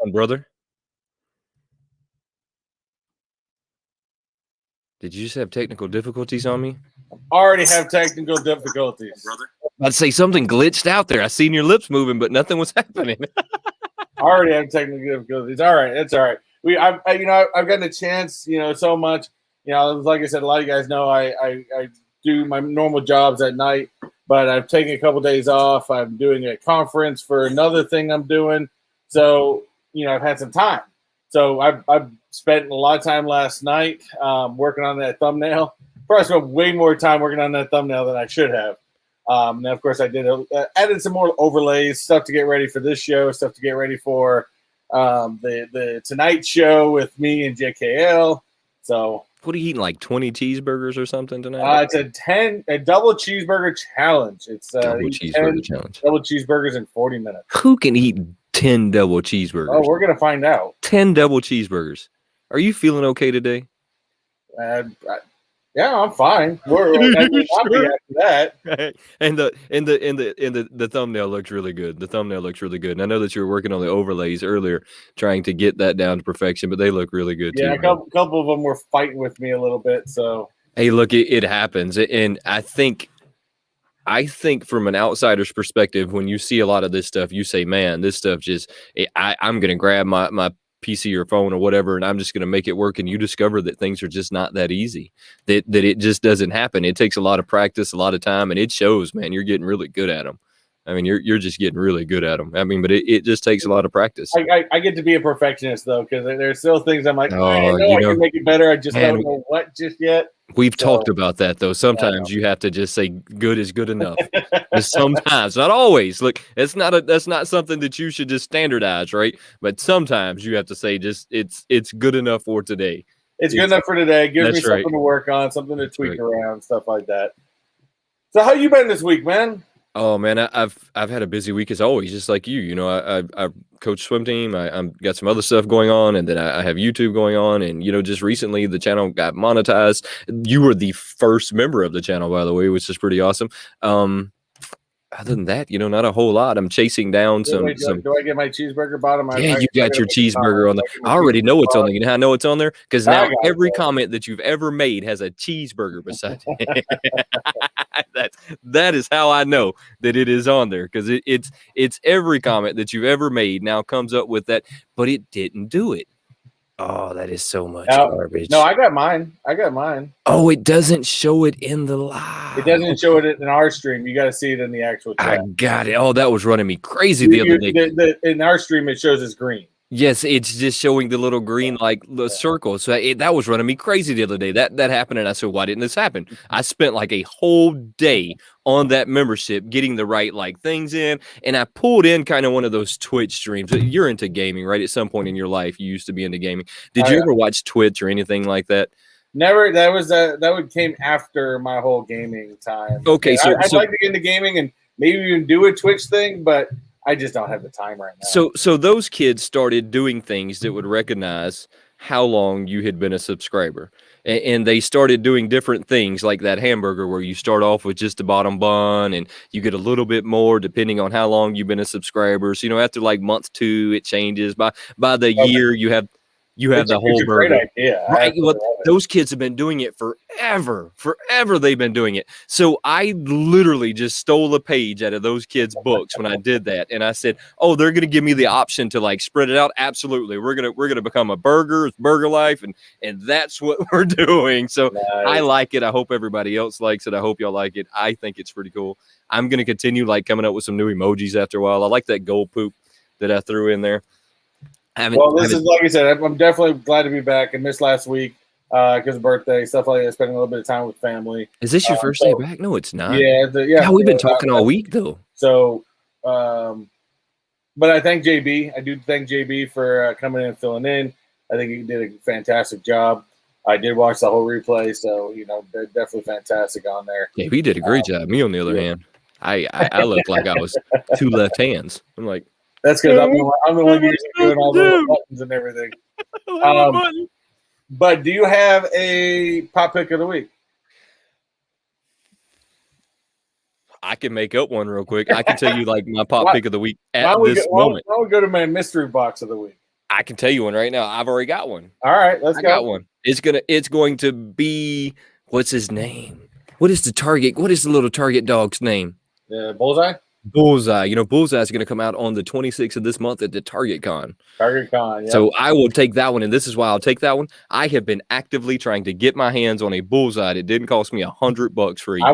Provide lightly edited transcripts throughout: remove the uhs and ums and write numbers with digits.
on, brother? Did you just have technical difficulties on me? Already have technical difficulties, brother. I'd say something glitched out there. I seen your lips moving, but nothing was happening. Already have technical difficulties. All right, it's all right. I've gotten a chance, so much. Like I said, a lot of you guys know I do my normal jobs at night, but I've taken a couple days off. I'm doing a conference for another thing I'm doing, so I've had some time. So I've spent a lot of time last night working on that thumbnail. Probably spent way more time working on that thumbnail than I should have. And of course, I did added some more overlays, stuff to get ready for this show, stuff to get ready for the Tonight Show with me and JKL. So, what are you eating? Like 20 cheeseburgers or something tonight? It's a double cheeseburger challenge. It's double cheeseburger challenge. Double cheeseburgers in 40 minutes. Who can eat 10 double cheeseburgers? Oh, we're gonna find out. 10 double cheeseburgers. Are you feeling okay today? Yeah, I'm fine. We're happy after that. And the thumbnail looks really good. The thumbnail looks really good. And I know that you were working on the overlays earlier, trying to get that down to perfection, but they look really good too. Yeah, a couple of them were fighting with me a little bit. So hey, look, it happens, and I think from an outsider's perspective, when you see a lot of this stuff, you say, "Man, this stuff I'm gonna grab my PC or phone or whatever, and I'm just going to make it work." And you discover that things are just not that easy, that it just doesn't happen. It takes a lot of practice, a lot of time, and it shows, man. You're getting really good at them. I mean, you're just getting really good at them. I mean, but it just takes a lot of practice. I get to be a perfectionist, though, because there's still things I'm like, I can make it better. I just don't know what just yet. We've talked about that, though. Sometimes you have to just say good is good enough. Sometimes, not always. Look, that's not something that you should just standardize, right? But sometimes you have to say just it's good enough for today. It's good enough for today. It gives me something to work on, something to tweak around, stuff like that. So how you been this week, man? Oh man, I've had a busy week as always, just like you. I coach swim team. I'm got some other stuff going on, and then I have YouTube going on, and just recently the channel got monetized. You were the first member of the channel, by the way, which is pretty awesome. Other than that, not a whole lot. I'm chasing down some. Do I get my cheeseburger bottom? Yeah, you got your cheeseburger on there. I already know it's on there. You know how I know it's on there? Because now every comment that you've ever made has a cheeseburger beside it. That is how I know that it is on there, because it's every comment that you've ever made now comes up with that, but it didn't do it. Oh, that is so much garbage. No, I got mine. Oh, it doesn't show it in the live. It doesn't show it in our stream. You got to see it in the actual chat. I got it. Oh, that was running me crazy the other day. In our stream, it shows as green. Yes, it's just showing the little green the circle. So that was running me crazy the other day. That happened, and I said, "Why didn't this happen?" I spent like a whole day on that membership getting the right things in, and I pulled in kind of one of those Twitch streams. You're into gaming, right? At some point in your life, you used to be into gaming. Did you ever watch Twitch or anything like that? Never. That came after my whole gaming time. Okay, I'd like to get into gaming and maybe even do a Twitch thing, but I just don't have the time right now. So those kids started doing things that would recognize how long you had been a subscriber. And they started doing different things like that hamburger where you start off with just the bottom bun and you get a little bit more depending on how long you've been a subscriber. So, after like month 2, it changes. By the year, you have the whole burger. Great idea. Right? Well, those kids have been doing it forever. Forever they've been doing it. So I literally just stole a page out of those kids' books when I did that. And I said, "Oh, they're going to give me the option to spread it out. Absolutely. We're going to become a burger life. And that's what we're doing." So nice. I like it. I hope everybody else likes it. I hope y'all like it. I think it's pretty cool. I'm going to continue coming up with some new emojis after a while. I like that gold poop that I threw in there. This is like I said, I'm definitely glad to be back. I missed last week because of birthday, stuff like that, spending a little bit of time with family. Is this your first day back? No, it's not. Yeah. God, we've been talking all week, though. So, but I thank JB. I do thank JB for coming in and filling in. I think he did a fantastic job. I did watch the whole replay, so, they're definitely fantastic on there. Yeah, he did a great job. Me, on the other hand, I looked like I was 2 left hands. I'm like, that's because I'm the one usually doing all the buttons and everything. But do you have a pop pick of the week? I can make up one real quick. I can tell you my pop pick of the week at this moment. Why don't we go to my mystery box of the week? I can tell you one right now. I've already got one. All right, let's I go. got one. It's going to be, what's his name? What is the little Target dog's name? Bullseye? Bullseye. You know, Bullseye is going to come out on the 26th of this month at the Target Con. Target Con, yeah. So I will take that one, and this is why I'll take that one. I have been actively trying to get my hands on a Bullseye. It didn't cost me $100 for a year. I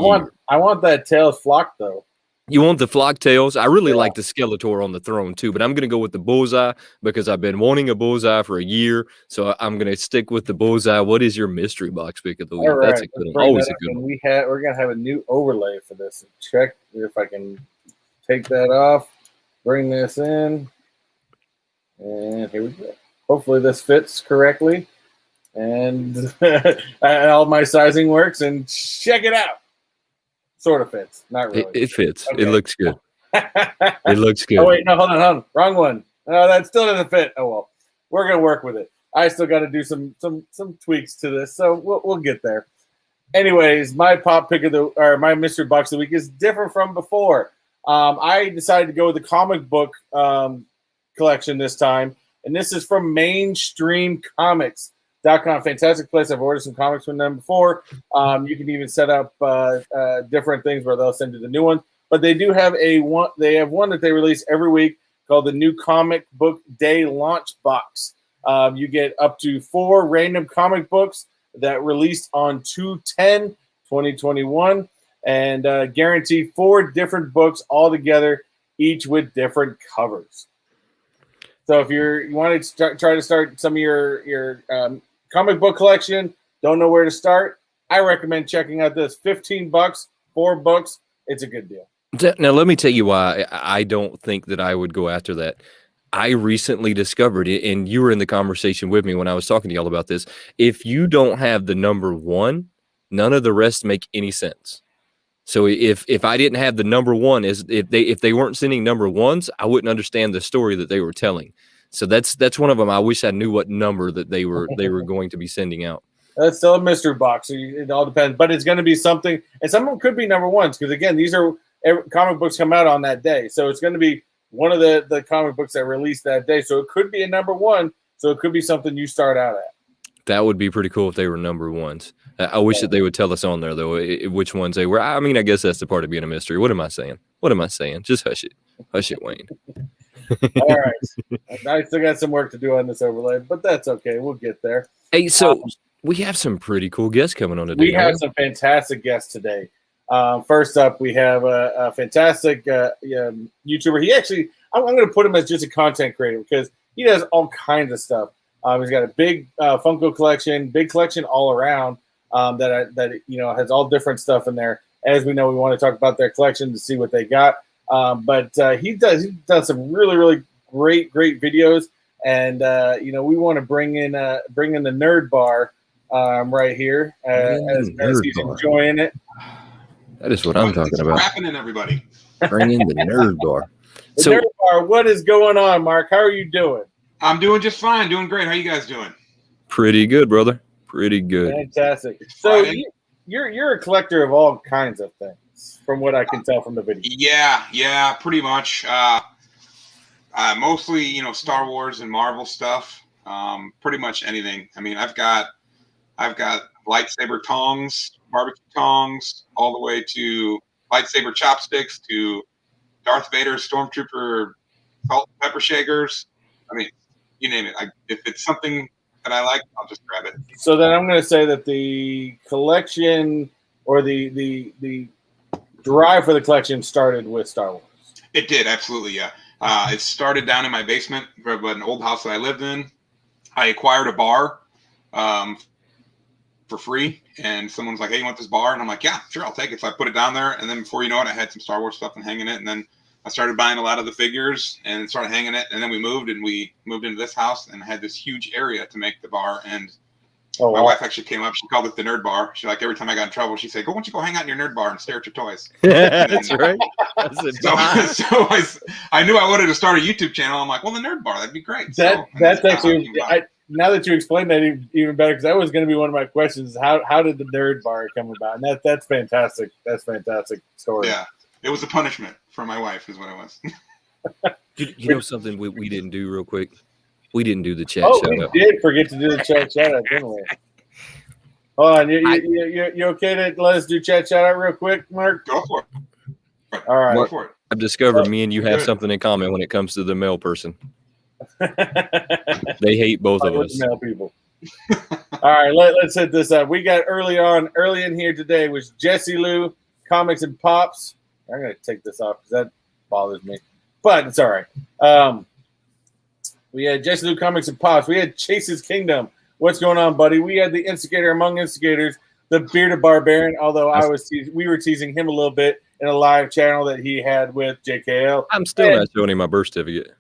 want that tails flock though. You want the flock tails? I really like the Skeletor on the throne too, but I'm going to go with the Bullseye because I've been wanting a Bullseye for a year. So I'm going to stick with the Bullseye. What is your mystery box pick of the week? Right, that's a good one. Always a good one. We're going to have a new overlay for this. Check if I can take that off, bring this in, and here we go. Hopefully this fits correctly, and all my sizing works, and check it out. Sort of fits, not really. It fits. Okay. It looks good. It looks good. Oh wait, no, hold on, wrong one. No, that still doesn't fit. Oh well, we're gonna work with it. I still got to do some tweaks to this, so we'll get there. Anyways, my pop pick my mystery box of the week is different from before. I decided to go with the comic book collection this time, and this is from MainstreamComics.com. Fantastic place. I've ordered some comics from them before. You can even set up different things where they'll send you the new one. But they do have one. They have one that they release every week called the New Comic Book Day Launch Box. You get up to 4 random comic books that released on 2/10/2021, and guarantee 4 different books all together, each with different covers. So if you want to try to start some of your comic book collection, don't know where to start, I recommend checking out this. $15, 4 books. It's a good deal. Now, let me tell you why I don't think that I would go after that. I recently discovered it, and you were in the conversation with me when I was talking to y'all about this. If you don't have the number 1, none of the rest make any sense. So if I didn't have the number 1, if they weren't sending number 1s, I wouldn't understand the story that they were telling. So that's one of them. I wish I knew what number that they were going to be sending out. That's still a mystery box. So it all depends, but it's going to be something, and some of them could be number 1s because again, these are comic books come out on that day, so it's going to be one of the comic books that released that day. So it could be a number 1. So it could be something you start out at. That would be pretty cool if they were number 1s. I wish that they would tell us on there though which ones they were. I mean, I guess that's the part of being a mystery. What am I saying? Just hush it, Wayne. All right, I still got some work to do on this overlay, but that's okay. We'll get there. Hey, so we have some pretty cool guests coming on today. We have some fantastic guests today. First up, we have a fantastic YouTuber. He actually, I'm going to put him as just a content creator because he does all kinds of stuff. He's got a big Funko collection, big collection all around that has all different stuff in there. As we know, we want to talk about their collection to see what they got. But he does some really, really great videos. And we want to bring in the Nerd Bar right here as he's enjoying it. That is what I'm talking about. What's happening, everybody? Bring in the Nerd Bar. Nerd Bar, what is going on, Mark? How are you doing? I'm doing just fine. Doing great. How you guys doing? Pretty good, brother. Pretty good. Fantastic. So you're a collector of all kinds of things, from what I can tell from the video. Yeah, pretty much. Mostly, Star Wars and Marvel stuff. Pretty much anything. I mean, I've got lightsaber tongs, barbecue tongs, all the way to lightsaber chopsticks to Darth Vader stormtrooper salt and pepper shakers. I mean, you name it. If it's something that I like, I'll just grab it. So then I'm going to say that the collection or the drive for the collection started with Star Wars. It did, absolutely, yeah. It started down in my basement of an old house that I lived in. I acquired a bar for free, and someone's like, hey, you want this bar? And I'm like, yeah, sure, I'll take it. So I put it down there, and then before you know it, I had some Star Wars stuff and hanging it, and then I started buying a lot of the figures and started hanging it, and then we moved into this house and had this huge area to make the bar. And my wife actually came up. She called it the Nerd Bar. She like every time I got in trouble, she said, "Go, why don't you go hang out in your Nerd Bar and stare at your toys?" That's right. So I knew I wanted to start a YouTube channel. I'm like, well, the Nerd Bar, that'd be great. That's actually now that you explained that even better, because that was going to be one of my questions. How did the Nerd Bar come about? And that's fantastic. That's fantastic story. Yeah. It was a punishment for my wife, is what it was. You know something we didn't do real quick? We didn't do the chat Oh, shout we out. did forget to do the chat shout out, didn't we? Hold on, you okay to let us do chat shout out real quick, Mark? Go for it. All right. Go for it. I've discovered me and you have Good. something in common when it comes to the male person. They hate both of us. Male people. All right, let's hit this up. We got early in here today was Jesse Lou, Comics and Pops. I'm going to take this off because that bothers me, but it's all right. We had Jesse Lou, Comics and Pops. We had Chase's Kingdom. What's going on, buddy? We had the instigator among instigators, the Bearded Barbarian, although we were teasing him a little bit in a live channel that he had with JKL. I'm still not showing him my birth certificate.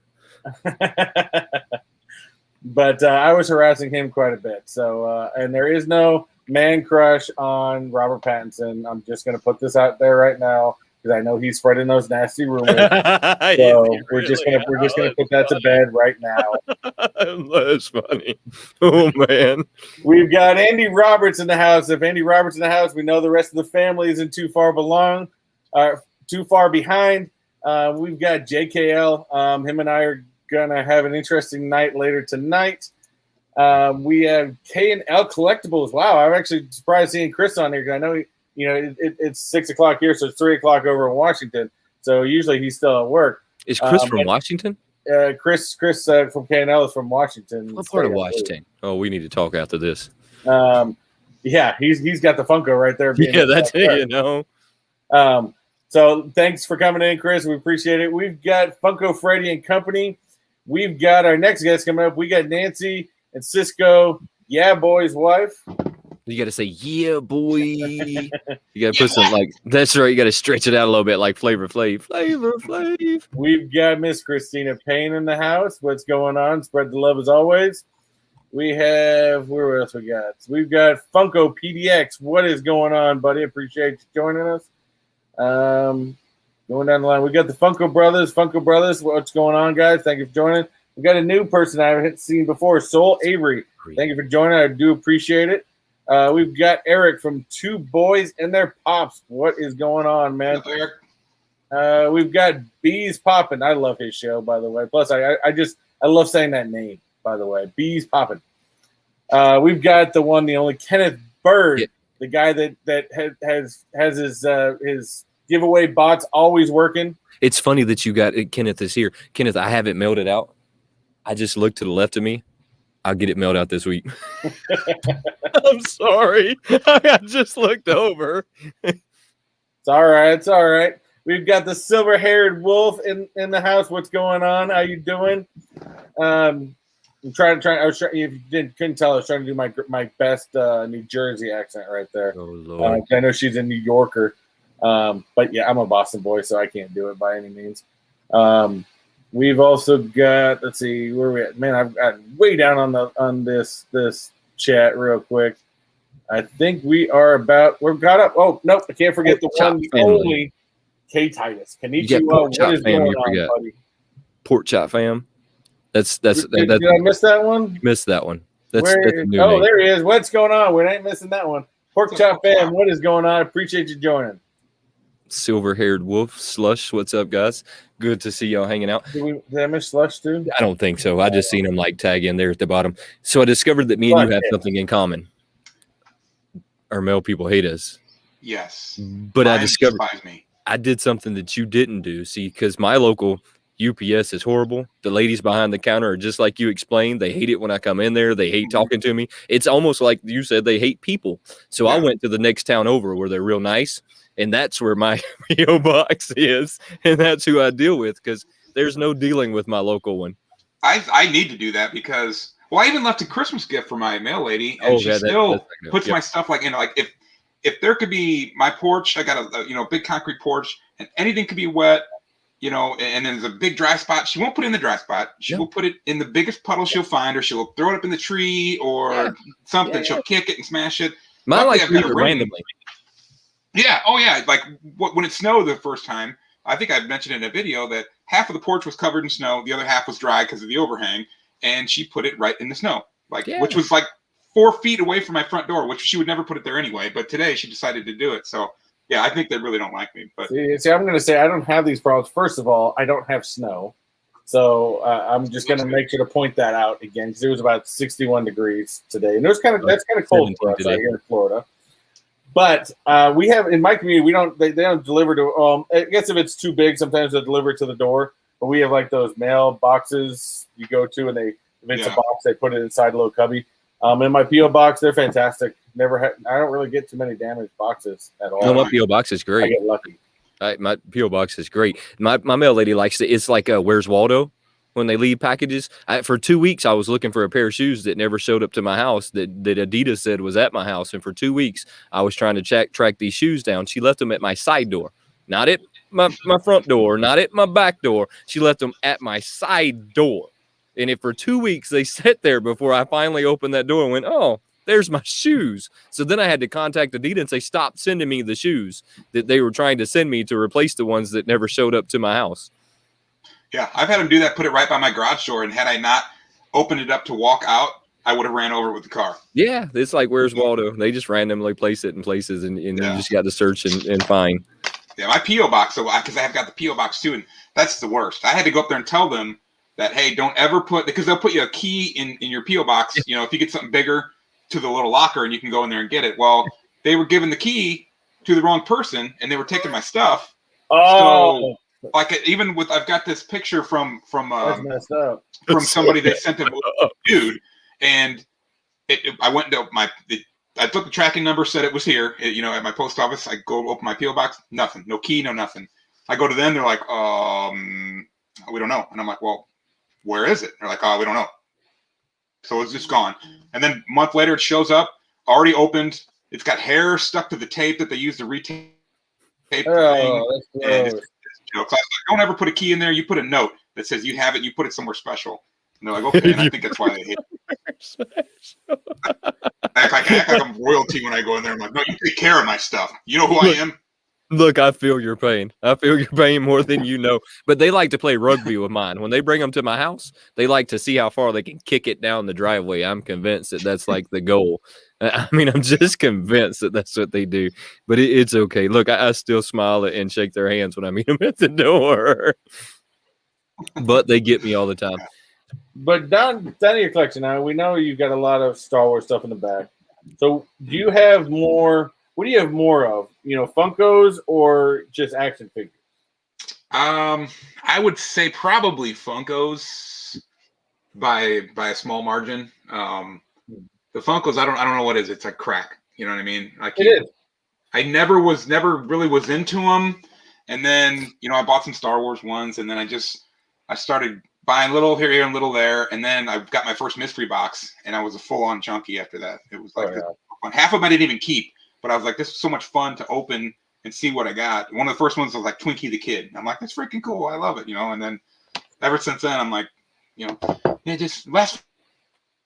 But I was harassing him quite a bit. So, and there is no man crush on Robert Pattinson. I'm just going to put this out there right now because I know he's spreading those nasty rumors. So we're just going to put that to bed right now. That's funny. Oh man, we've got Andy Roberts in the house. If Andy Roberts in the house, we know the rest of the family isn't too far behind. We've got JKL. Him and I are gonna have an interesting night later tonight. We have K&L Collectibles. Wow, I'm actually surprised seeing Chris on here because I know it's 6 o'clock here, so it's 3 o'clock over in Washington. So usually he's still at work. Is Chris from Washington? Chris from K&L is from Washington. What part of Washington? Oh, we need to talk after this. Yeah, he's got the Funko right there. Yeah, that's it. So thanks for coming in, Chris. We appreciate it. We've got Funko Freddy and Company. We've got our next guest coming up. We got Nancy and Cisco YeahBoy's wife. You got to say, yeah, boy. You got to put some that's right. You got to stretch it out a little bit like Flavor Flav. Flavor Flav. We've got Miss Christina Payne in the house. What's going on? Spread the love as always. We have, where else we got? We've got Funko PDX. What is going on, buddy? Appreciate you joining us. Going down the line, we got the Funko Brothers. Funko Brothers, what's going on, guys? Thank you for joining. We got a new person I haven't seen before, Soul Avery. Thank you for joining. I do appreciate it. We've got Eric from Two Boys and Their Pops. What is going on, man? We've got Bees Poppin'. I love his show, by the way. Plus, I love saying that name, by the way. Bees Poppin'. We've got the one, the only Kenneth Bird, the guy that has his giveaway bots always working. It's funny that you got Kenneth is here. Kenneth, I have it mailed it out. I just looked to the left of me. I'll get it mailed out this week. I'm sorry. I just looked over. It's all right. It's all right. We've got the silver-haired wolf in the house. What's going on? How you doing? I'm trying. If you couldn't tell, I was trying to do my best New Jersey accent right there. Oh Lord. I know she's a New Yorker, but yeah, I'm a Boston boy, so I can't do it by any means. We've also got. Let's see where we at. Man, I've got way down on this chat real quick. I think we're caught up. Oh nope, I can't forget the one, the only K Titus. Konnichiwa. What is going on, buddy? Pork Chop fam. Did I miss that one? You missed that one. That's there he is. What's going on? We ain't missing that one. Pork Chop fam, what is going on? Appreciate you joining. Silver-haired wolf, Slush. What's up, guys? Good to see y'all hanging out. Did I miss Slush too? I don't think so. I just seen him tag in there at the bottom. So I discovered that me and you have something in common. Our male people hate us. Yes. But I discovered I did something that you didn't do. See, because my local UPS is horrible. The ladies behind the counter are just like you explained. They hate it when I come in there. They hate talking to me. It's almost like you said they hate people. So I went to the next town over where they're real nice. And that's where my PO box is. And that's who I deal with because there's no dealing with my local one. I need to do that because, I even left a Christmas gift for my mail lady. And she still puts my stuff if there could be my porch, I got a big concrete porch and anything could be wet, and there's a big dry spot. She won't put it in the dry spot. She will put it in the biggest puddle she'll find, or she'll throw it up in the tree or something. Yeah. She'll kick it and smash it. Mine randomly. Yeah. Oh, yeah. When it snowed the first time, I think I mentioned in a video that half of the porch was covered in snow. The other half was dry because of the overhang. And she put it right in the snow, which was 4 feet away from my front door, which she would never put it there anyway. But today she decided to do it. So, yeah, I think they really don't like me. But see, I'm going to say I don't have these problems. First of all, I don't have snow. So I'm just going to make sure to point that out again because it was about 61 degrees today, and that's kind of cold for us out here in Florida. But we have in my community, they don't deliver to. I guess if it's too big, sometimes they deliver to the door. But we have like those mail boxes you go to, and if it's a box, they put it inside a little cubby. In my PO box, they're fantastic. I don't really get too many damaged boxes at all. No, my PO box is great. I get lucky. My PO box is great. My mail lady likes it. It's like Where's Waldo when they leave packages. For 2 weeks, I was looking for a pair of shoes that never showed up to my house that Adidas said was at my house. And for 2 weeks, I was trying to track these shoes down. She left them at my side door, not at my front door, not at my back door. She left them at my side door. And for 2 weeks, they sat there before I finally opened that door and went, oh, there's my shoes. So then I had to contact Adidas and say, stop sending me the shoes that they were trying to send me to replace the ones that never showed up to my house. Yeah, I've had them do that, put it right by my garage door. And had I not opened it up to walk out, I would have ran over it with the car. Yeah, it's like Where's Waldo? They just randomly place it in places, and you just got to search and find. Yeah, my P.O. box, because I've got the P.O. box too, and that's the worst. I had to go up there and tell them that, hey, don't ever because they'll put you a key in your P.O. box. You know, if you get something bigger, to the little locker, and you can go in there and get it. Well, they were giving the key to the wrong person, and they were taking my stuff. Oh, so, like I've got this picture from that's messed up. From somebody they sent a dude, and I went to I took the tracking number, said it was here, at my post office. I go open my PO box, nothing, no key, no nothing. I go to them, they're like, we don't know, and I'm like, well, where is it? They're like, oh, we don't know. So it's just gone. And then a month later, it shows up, already opened. It's got hair stuck to the tape that they used to retape the thing. And it's so I was like, don't ever put a key in there. You put a note that says you have it. You put it somewhere special. And they're like, okay. And I think that's why they hate it. I act like I'm royalty when I go in there. I'm like, no, you take care of my stuff. You know who I am? Look, I feel your pain. I feel your pain more than you know. But they like to play rugby with mine. When they bring them to my house, they like to see how far they can kick it down the driveway. I'm convinced that that's like the goal. I mean, I'm just convinced that that's what they do. But it's okay. Look, I still smile and shake their hands when I meet them at the door. But they get me all the time. But down to your collection now, we know you've got a lot of Star Wars stuff in the back. So do you have more? What do you have more of? Funkos or just action figures? I would say probably Funkos by a small margin. The Funkos, I don't know what it is. It's like crack. You know what I mean? It is. I never really was into them, and then I bought some Star Wars ones, and then I started buying little here and little there, and then I got my first mystery box, and I was a full-on junkie after that. It was like half of them I didn't even keep, but I was like, this is so much fun to open and see what I got. One of the first ones was like Twinkie the Kid. I'm like, that's freaking cool. I love it, And then ever since then, I'm like, this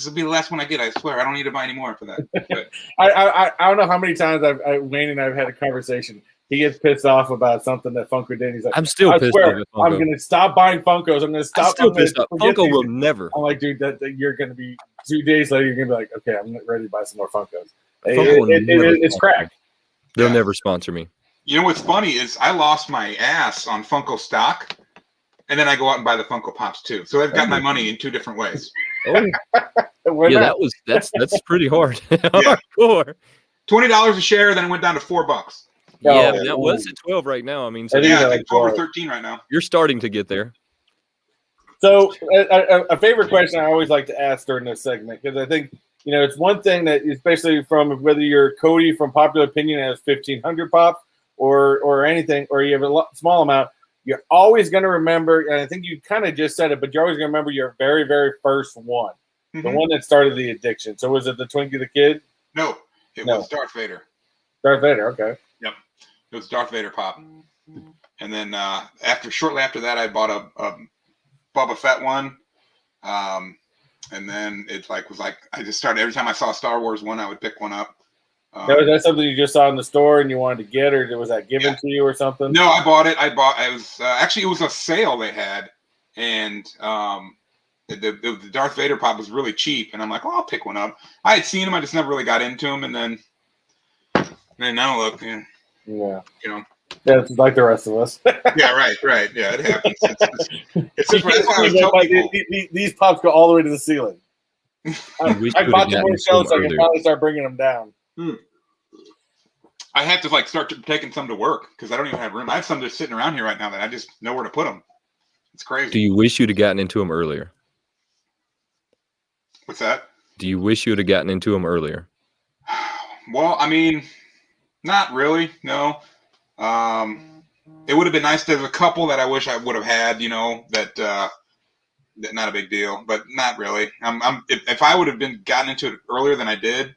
will be the last one I get. I swear, I don't need to buy any more for that. But, I don't know how many times Wayne and I've had a conversation. He gets pissed off about something that Funko did. He's like, I'm still pissed off at Funko. I'm going to stop buying Funkos. I'm going to stop. I'm still pissed off. Funko will never. I'm like, dude, that you're going to be 2 days later. You're going to be like, okay, I'm ready to buy some more Funkos. It's cracked. They'll never sponsor me. What's funny is I lost my ass on Funko stock, and then I go out and buy the Funko Pops too. So I've got my money in 2 different ways. Oh. Yeah, that's pretty hard. Hardcore. $20 a share, then it went down to $4. Yeah, that was at 12 right now. I mean, so like 12 or 13 right now. You're starting to get there. So a favorite question I always like to ask during this segment, because I think, it's one thing that, especially from whether you're Cody from Popular Opinion has 1,500 pops or anything, or you have a small amount, you're always going to remember, and I think you kind of just said it, but you're always going to remember your very, very first one, the one that started the addiction. So was it the Twinkie the Kid? No, it was Darth Vader. Darth Vader, okay. Yep, it was Darth Vader pop. And then shortly after that, I bought a Boba Fett one. And then it was like I just started every time I saw a Star Wars one, I would pick one up. Was that something you just saw in the store and you wanted to get, or was that given to you or something? No, I bought it. It was actually it was a sale they had, and the Darth Vader pop was really cheap, and I'm like, oh, I'll pick one up. I had seen them, I just never really got into them, and then now look, Yeah, it's like the rest of us. Yeah, right. Yeah, it happens. It's just that's why I always tell people. These pops go all the way to the ceiling. I bought some more shelves so I can finally start bringing them down. I have to like start taking some to work because I don't even have room. I have some just sitting around here right now that I just know where to put them. It's crazy. Do you wish you'd have gotten into them earlier? What's that? Do you wish you would have gotten into them earlier? Well, I mean, not really. No. It would have been nice. There's a couple that I wish I would have had. You know that not a big deal, but not really. If I would have gotten into it earlier than I did,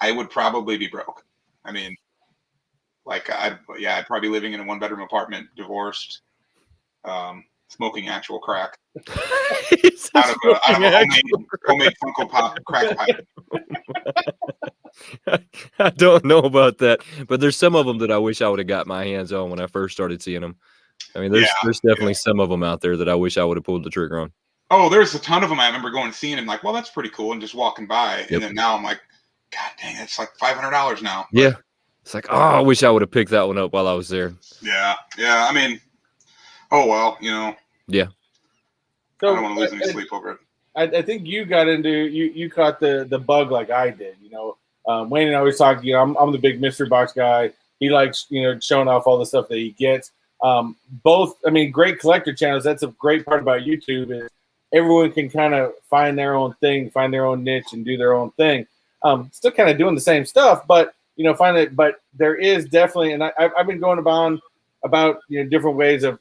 I would probably be broke. I mean, like I'd probably be living in a 1-bedroom apartment, divorced, smoking actual crack out of a homemade Funko Pop crack pipe. I don't know about that, but there's some of them that I wish I would have got my hands on when I first started seeing them. I mean, there's definitely some of them out there that I wish I would have pulled the trigger on. Oh, there's a ton of them. I remember going and seeing them, like, well, that's pretty cool, and just walking by, and then now I'm like, God dang, it's like $500 now. But, yeah, it's like, oh, I wish I would have picked that one up while I was there. Yeah. I mean, oh well, you know. Yeah. So, I don't want to lose any sleep over it. I think you got into you caught the bug like I did. You know, Wayne and I always talk. You know, I'm the big mystery box guy. He likes showing off all the stuff that he gets. Both, I mean, great collector channels. That's a great part about YouTube is everyone can kind of find their own thing, find their own niche, and do their own thing. Still kind of doing the same stuff, but but there is definitely, and I've been going about different ways of.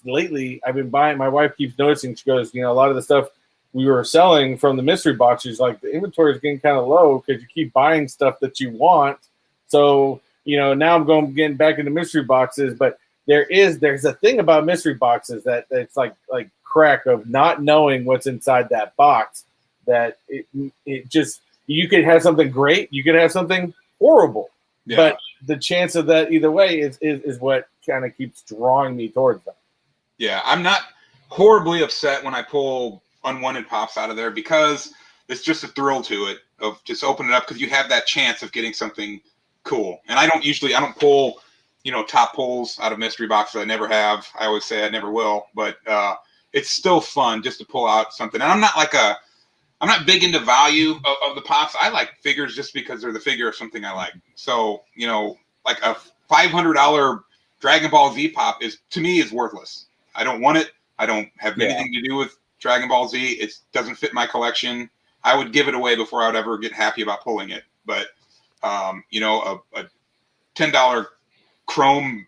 Lately, I've been buying. My wife keeps noticing. She goes, a lot of the stuff we were selling from the mystery boxes, like the inventory is getting kind of low because you keep buying stuff that you want. So now I'm getting back into mystery boxes, but there's a thing about mystery boxes that it's like crack of not knowing what's inside that box. That it just you could have something great, you could have something horrible, but the chance of that either way is what kind of keeps drawing me towards them. Yeah, I'm not horribly upset when I pull unwanted pops out of there because it's just a thrill to it of just opening it up because you have that chance of getting something cool. And I don't pull, top pulls out of mystery boxes. I never have. I always say I never will, but it's still fun just to pull out something. And I'm not big into value of the pops. I like figures just because they're the figure of something I like. So, like a $500 Dragon Ball Z pop to me is worthless. I don't want it. I don't have anything to do with Dragon Ball Z. It doesn't fit my collection. I would give it away before I would ever get happy about pulling it. But, a $10 Chrome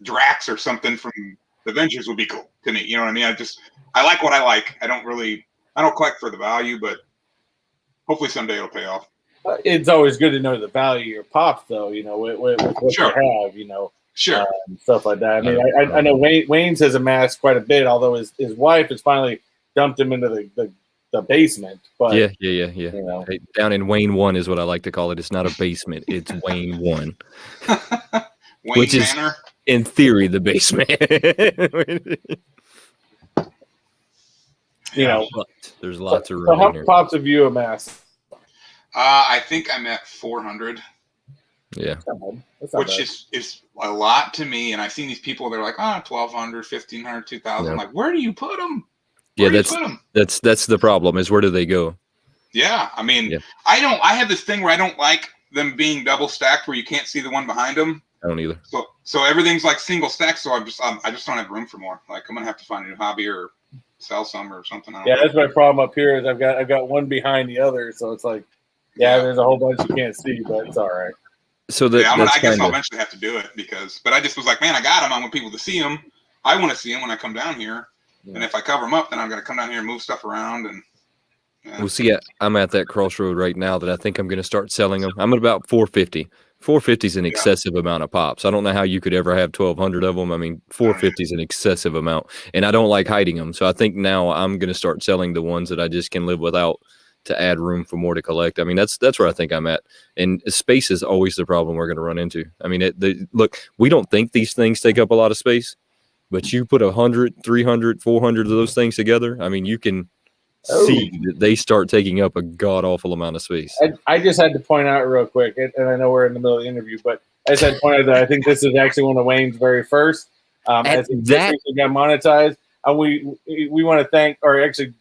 Drax or something from the Avengers would be cool to me. You know what I mean? I like what I like. I don't collect for the value, but hopefully someday it'll pay off. It's always good to know the value of your pops, though, what you have, Sure. Stuff like that. I mean, I know Wayne's has amassed quite a bit, although his wife has finally dumped him into the basement. But yeah. Hey, down in Wayne 1 is what I like to call it. It's not a basement. It's Wayne 1. Which is, Manor? in theory, the basement. But there's lots of room. So how in many here. pops have you amassed? I think I'm at 400. Yeah. Which is a lot to me. And I've seen these people, they're like, 1,200, 1,500, 2,000. Yeah. I'm like, where do you put them? That's the problem is where do they go? Yeah. I mean, I have this thing where I don't like them being double stacked where you can't see the one behind them. I don't either. So everything's like single stacked. So I just don't have room for more. Like I'm going to have to find a new hobby or sell some or something. That's my problem up here is I've got one behind the other. So it's like, there's a whole bunch you can't see, but it's all right. So I guess I'll eventually have to do it but I just was like, man, I got them. I want people to see them. I want to see them when I come down here. Yeah. And if I cover them up, then I'm going to come down here and move stuff around. And Well, see, I'm at that crossroad right now that I think I'm going to start selling them. I'm at about 450. 450 is an excessive amount of pops. I don't know how you could ever have 1,200 of them. I mean, 450 is an excessive amount, and I don't like hiding them. So I think now I'm going to start selling the ones that I just can live without to add room for more to collect. I mean, that's where I think I'm at. And space is always the problem we're going to run into. I mean, look, we don't think these things take up a lot of space, but you put 100, 300, 400 of those things together. I mean, you can see that they start taking up a god awful amount of space. I just had to point out real quick, and I know we're in the middle of the interview, but I just had to point out that I think this is actually one of Wayne's very first. As he just recently got monetized, and we want to thank, or actually,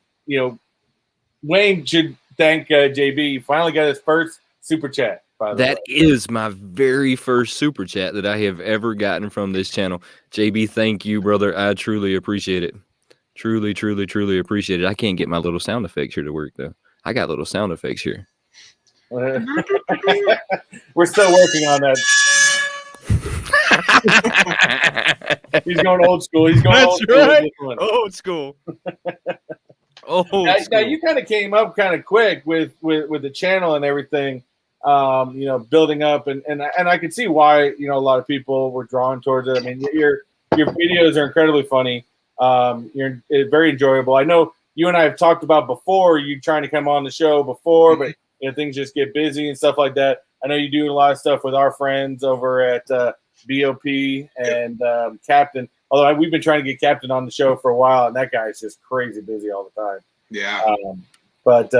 Wayne should thank JB. He finally got his first super chat. By the way, that is my very first super chat that I have ever gotten from this channel. JB, thank you, brother. I truly appreciate it. Truly, truly, truly appreciate it. I can't get my little sound effects here to work though. I got little sound effects here. We're still working on that. He's going old school. He's going old school. Right. Old school. Now you kind of came up kind of quick with the channel and everything, building up, and I could see why a lot of people were drawn towards it. I mean, your videos are incredibly funny. You're very enjoyable. I know you and I have talked about before you trying to come on the show before, but things just get busy and stuff like that. I know you do a lot of stuff with our friends over at BOP and Captain. Although we've been trying to get Captain on the show for a while, and that guy is just crazy busy all the time. Yeah. But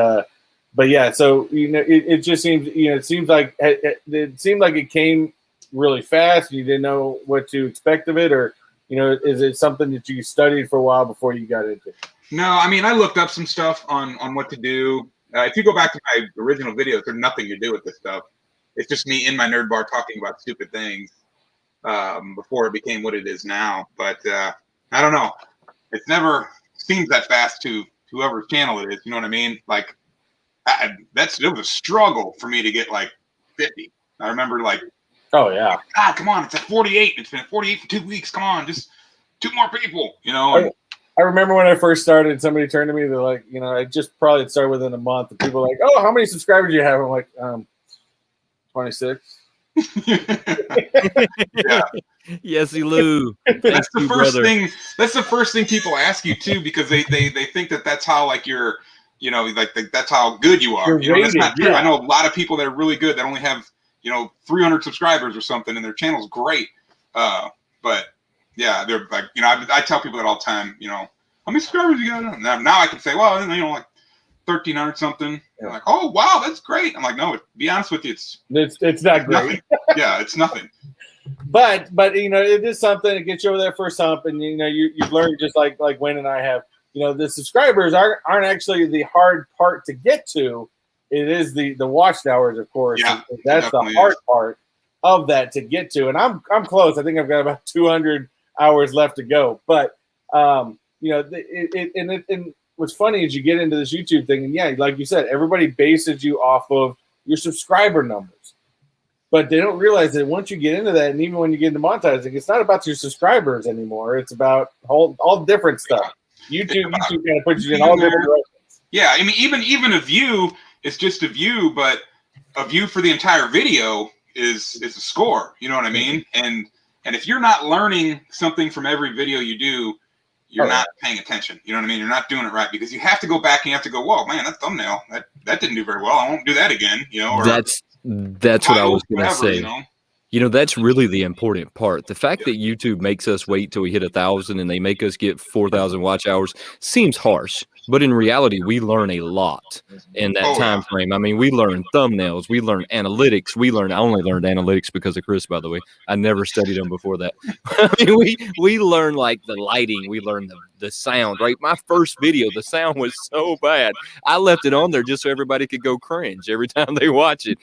yeah. So it just seems it seems like it came really fast. You didn't know what to expect of it, or is it something that you studied for a while before you got into it? No, I mean I looked up some stuff on what to do. If you go back to my original videos, there's nothing to do with this stuff. It's just me in my nerd bar talking about stupid things before it became what it is now. But I don't know. It's never seems that fast to whoever's channel it is. You know what I mean? Like it was a struggle for me to get like 50. I remember like, oh yeah, God, come on, it's at 48. It's been at 48 for 2 weeks. Come on, just 2 more people. I remember when I first started, somebody turned to me. They're like, I just probably started within a month. And people were like, oh, how many subscribers do you have? I'm like, 26. Yeah. Yesy Lou. That's the first thing. That's the first thing people ask you too, because they think that's how like you're, that's how good you are. That's not true. I know a lot of people that are really good that only have 300 subscribers or something, and their channel's great. But yeah, they're like, I tell people that all the time. How many subscribers you got? Now I can say, well, like 1,300 something. They're like, oh wow, that's great. I'm like, no, to be honest with you, it's not great. Yeah, it's nothing. But it is something that gets you over that first hump, and you've learned, just like Wayne and I have. The subscribers aren't actually the hard part to get to. It is the watch hours, of course. Yeah, that's the hard part of that to get to. And I'm close. I think I've got about 200 hours left to go. But and what's funny is you get into this YouTube thing, and yeah, like you said, everybody bases you off of your subscriber numbers. But they don't realize that once you get into that, and even when you get into monetizing, it's not about your subscribers anymore. It's about all different stuff. YouTube kind of puts you in all different directions. Yeah, I mean, even a view is just a view, but a view for the entire video is a score. You know what I mean? And if you're not learning something from every video you do, you're not paying attention. You know what I mean? You're not doing it right, because you have to go back and you have to go, whoa, man, that thumbnail that didn't do very well. I won't do that again. Or that's what I was going to say. That's really the important part. The fact that YouTube makes us wait till we hit 1,000 and they make us get 4,000 watch hours seems harsh, but in reality, we learn a lot in that time frame. I mean, we learn thumbnails, we learn analytics, I only learned analytics because of Chris, by the way. I never studied them before that. I mean, we learn like the lighting, we learn the sound, right? My first video, the sound was so bad. I left it on there just so everybody could go cringe every time they watch it.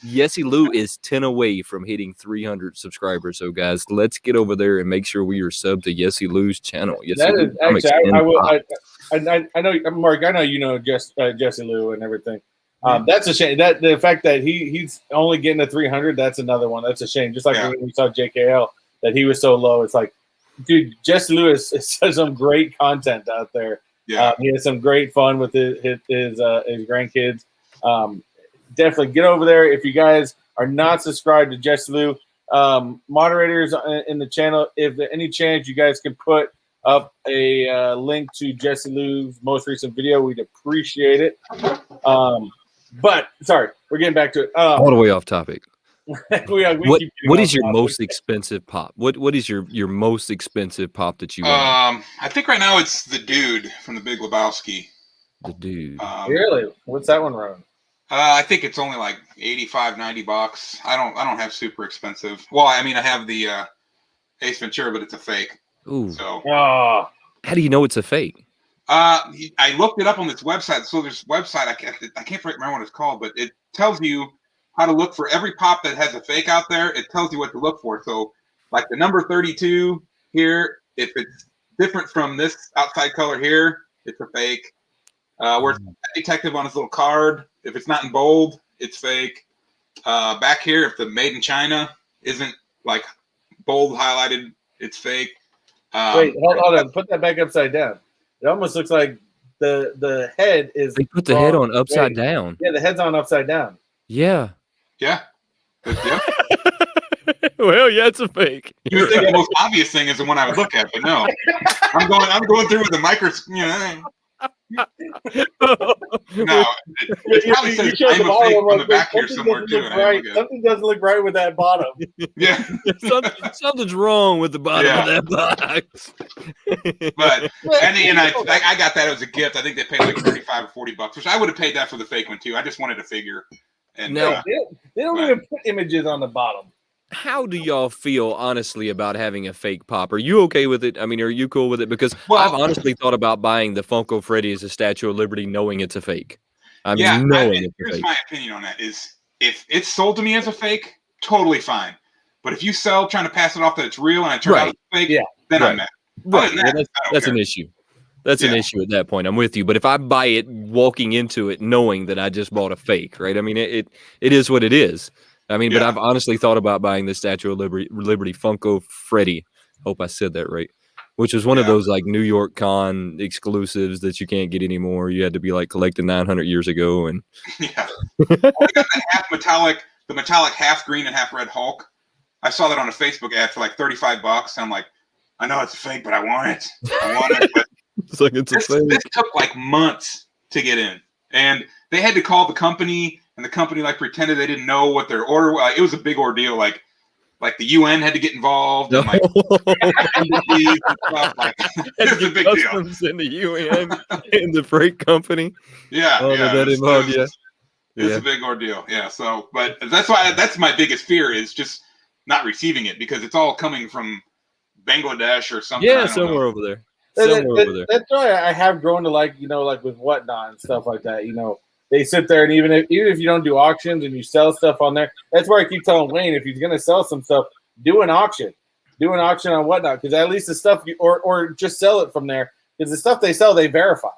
Yesy Lou is 10 away from hitting 300 subscribers. So, guys, let's get over there and make sure we are subbed to Yesy Lou's channel. That is actually, I will. I know, Mark. I know Jesse Lou and everything. That's a shame. That the fact that he's only getting to 300. That's another one. That's a shame. Just like when we saw JKL, that he was so low. It's like, dude, Jesse Lou has some great content out there. Yeah, he has some great fun with his grandkids. Definitely get over there. If you guys are not subscribed to Jesse Lou, moderators in the channel, if any chance you guys can put up a link to Jesse Lou's most recent video, we'd appreciate it. But sorry, we're getting back to it. All the way off topic. What is your topic. most expensive pop? What is your most expensive pop that you own? I think right now it's the dude from The Big Lebowski. The dude. Really? What's that one running? I think it's only like 85, 90 bucks. I don't have super expensive. Well, I mean, I have the Ace Ventura, but it's a fake. Ooh. So Oh, How do you know it's a fake? I looked it up on this website. So there's a website, I can't remember what it's called, but it tells you how to look for every pop that has a fake out there. It tells you what to look for. So like the number 32 here, if it's different from this outside color here, it's a fake. Where's detective on his little card? If it's not in bold, it's fake. Back here, if the made in China isn't like bold highlighted, it's fake. wait, hold on. Put that back upside down. It almost looks like the head is. They put the head on upside down. Yeah, the head's on upside down. Yeah. Yeah. Yeah. Well, yeah, it's a fake. You would think the most obvious thing is the one I would look at, but no. I'm going through with the microscope. You know, no, it probably says I'm a fake on the back here somewhere too. Right. Something doesn't look right with that bottom. Yeah. Something's wrong with the bottom of that box. But and I got that as a gift. I think they paid like 35 or 40 bucks, which I would have paid that for the fake one too. I just wanted a figure. And now, they don't even put images on the bottom. How do y'all feel honestly about having a fake pop? Are you okay with it? I mean, are you cool with it? Because I've honestly thought about buying the Funko Freddy as a Statue of Liberty, knowing it's a fake. Here's my opinion on that: is if it's sold to me as a fake, totally fine. But if you sell trying to pass it off that it's real and I turn out it's fake, then I'm mad. Right, that's an issue. That's an issue at that point. I'm with you. But if I buy it walking into it knowing that I just bought a fake, right? I mean, it is what it is. I mean, but I've honestly thought about buying the Statue of Liberty Funko Freddy. Hope I said that right. Which was one of those like New York Con exclusives that you can't get anymore. You had to be like collecting 900 years ago. And I got the metallic half green and half red Hulk. I saw that on a Facebook ad for like 35 bucks. And I'm like, I know it's a fake, but I want it. But it's like it's a fake. This took like months to get in, and they had to call the company. And the company like pretended they didn't know what their order was. It was a big ordeal. Like the UN had to get involved. And like, and stuff. Like it's a big deal. And the UN and the freight company. Yeah. It's a big ordeal. Yeah. So, but that's my biggest fear is just not receiving it because it's all coming from Bangladesh or something. Yeah, somewhere over there. That's why I have grown to like with Whatnot and stuff like that. They sit there, and even if you don't do auctions and you sell stuff on there, that's where I keep telling Wayne, if he's going to sell some stuff, do an auction. Do an auction on Whatnot, because at least the stuff or just sell it from there, because the stuff they sell, they verify.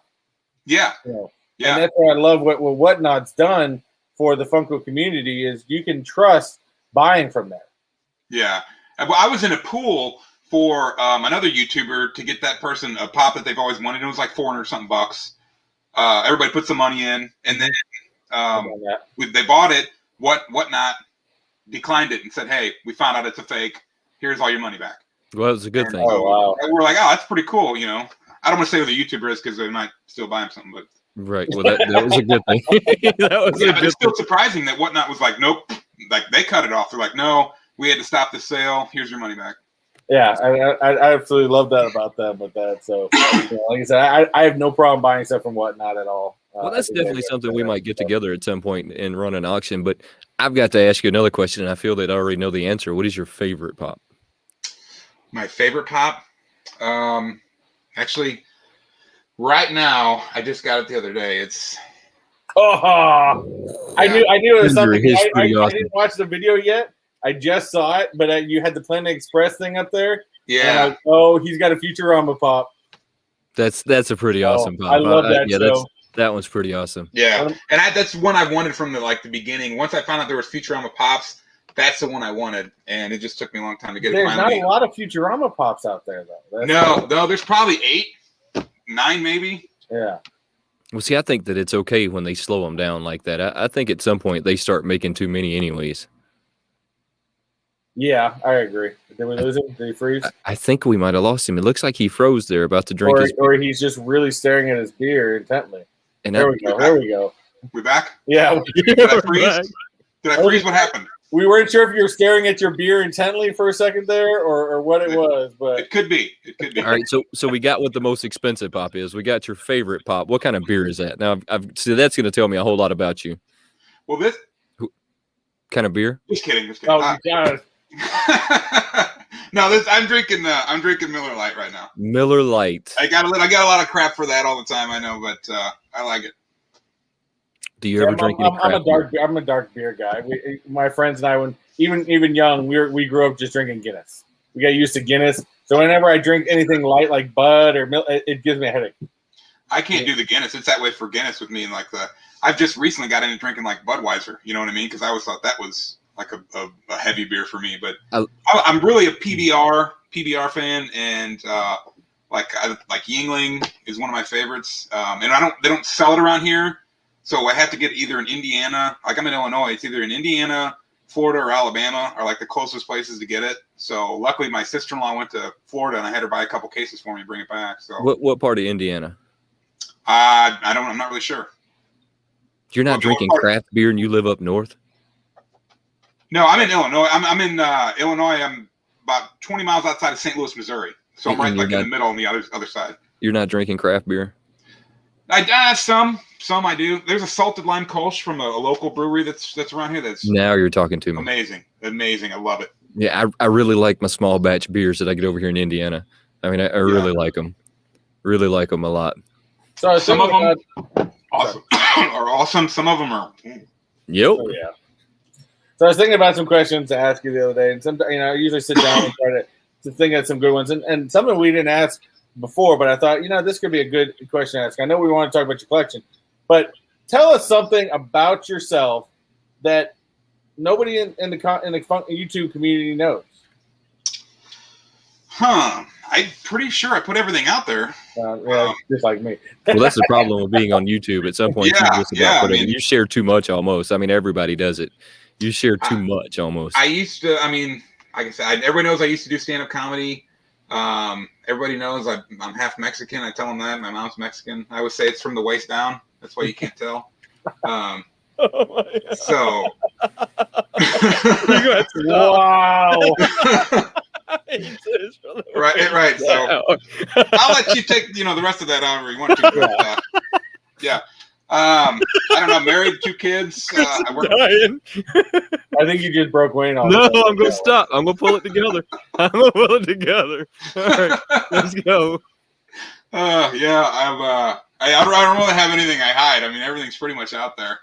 Yeah. Yeah. And that's why I love what Whatnot's done for the Funko community is you can trust buying from there. Yeah. Well, I was in a pool for another YouTuber to get that person a pop that they've always wanted. It was like 400 something bucks. Everybody put some money in, and then they bought it. Whatnot declined it and said, "Hey, we found out it's a fake. Here's all your money back." Well, it's a good thing. Oh wow! We're like, "Oh, that's pretty cool." I don't want to say who the YouTuber is because they might still buy him something, but right. Well, that was a good thing. But it's still surprising that Whatnot was like, "Nope." Like they cut it off. They're like, "No, we had to stop the sale. Here's your money back." Yeah, I absolutely love that about them with that. So, like I said, I have no problem buying stuff from Whatnot at all. Well, that's definitely something we might get together at some point and run an auction. But I've got to ask you another question, and I feel that I already know the answer. What is your favorite pop? My favorite pop? Actually, right now, I just got it the other day. It's... I knew it was something. I didn't watch the video yet. I just saw it, but you had the Planet Express thing up there. Yeah. He's got a Futurama pop. That's a pretty awesome pop. I love that show. That one's pretty awesome. Yeah, and that's one I wanted from the beginning. Once I found out there was Futurama pops, that's the one I wanted, and it just took me a long time to get it. There's not a lot of Futurama pops out there, though. No, there's probably 8, 9 maybe. Yeah. Well, see, I think that it's okay when they slow them down like that. I think at some point they start making too many anyways. Yeah, I agree. Did we lose him? Did he freeze? I think we might have lost him. It looks like he froze there, about to drink or he's just really staring at his beer intently. And there we go. We back? Yeah. Did I freeze? Did I freeze? What happened? We weren't sure if you were staring at your beer intently for a second there or what it was, but it could be. All right, so we got what the most expensive pop is. We got your favorite pop. What kind of beer is that? Now, so that's going to tell me a whole lot about you. Well, this kind of beer? Just kidding. Just kidding. Oh, God. No, I'm drinking Miller Lite right now. Miller Lite. I got a lot of crap for that all the time, I know, but I like it. Do you ever drink any crap beer? I'm a dark beer guy. My friends and I, when even young, we grew up just drinking Guinness. We got used to Guinness, so whenever I drink anything light like Bud or milk, it gives me a headache. I can't do the Guinness. It's that way for Guinness with me, and I've just recently got into drinking like Budweiser. You know what I mean? Because I always thought that was like a heavy beer for me. But I'm really a PBR fan, and like Yingling is one of my favorites. And they don't sell it around here, so I have to get either in Indiana. Like I'm in Illinois, it's either in Indiana, Florida, or Alabama are like the closest places to get it. So luckily, my sister-in-law went to Florida, and I had her buy a couple cases for me and bring it back. So what part of Indiana? I'm not really sure. You're not drinking craft beer and you live up north? No, I'm in Illinois. I'm in Illinois. I'm about 20 miles outside of St. Louis, Missouri. So I'm right in the middle on the other side. You're not drinking craft beer? Some I do. There's a salted lime Kolsch from a local brewery that's around here. Now you're talking to me. Amazing. I love it. Yeah, I really like my small batch beers that I get over here in Indiana. I mean, I really like them. Really like them a lot. So some of them are awesome. Some of them are. Yep. Oh, yeah. So I was thinking about some questions to ask you the other day, and sometimes I usually sit down and try to think of some good ones, and something we didn't ask before, but I thought this could be a good question to ask. I know we want to talk about your collection, but tell us something about yourself that nobody in the YouTube community knows. I'm pretty sure I put everything out there. Just like me. Well, that's the problem with being on YouTube. At some point, you share too much almost. I mean, everybody does it. You share too much almost. I used to, like I said, everybody knows I used to do stand-up comedy. Everybody knows I'm half Mexican. I tell them that. My mom's Mexican. I would say it's from the waist down. That's why you can't tell. So. Wow. Right. So I'll let you take the rest of that however you want to. Yeah. I don't know. Married, 2 kids. I work. I think you just broke Wayne off. No, I'm gonna stop. I'm gonna pull it together. All right, let's go. I don't really have anything I hide. I mean, everything's pretty much out there.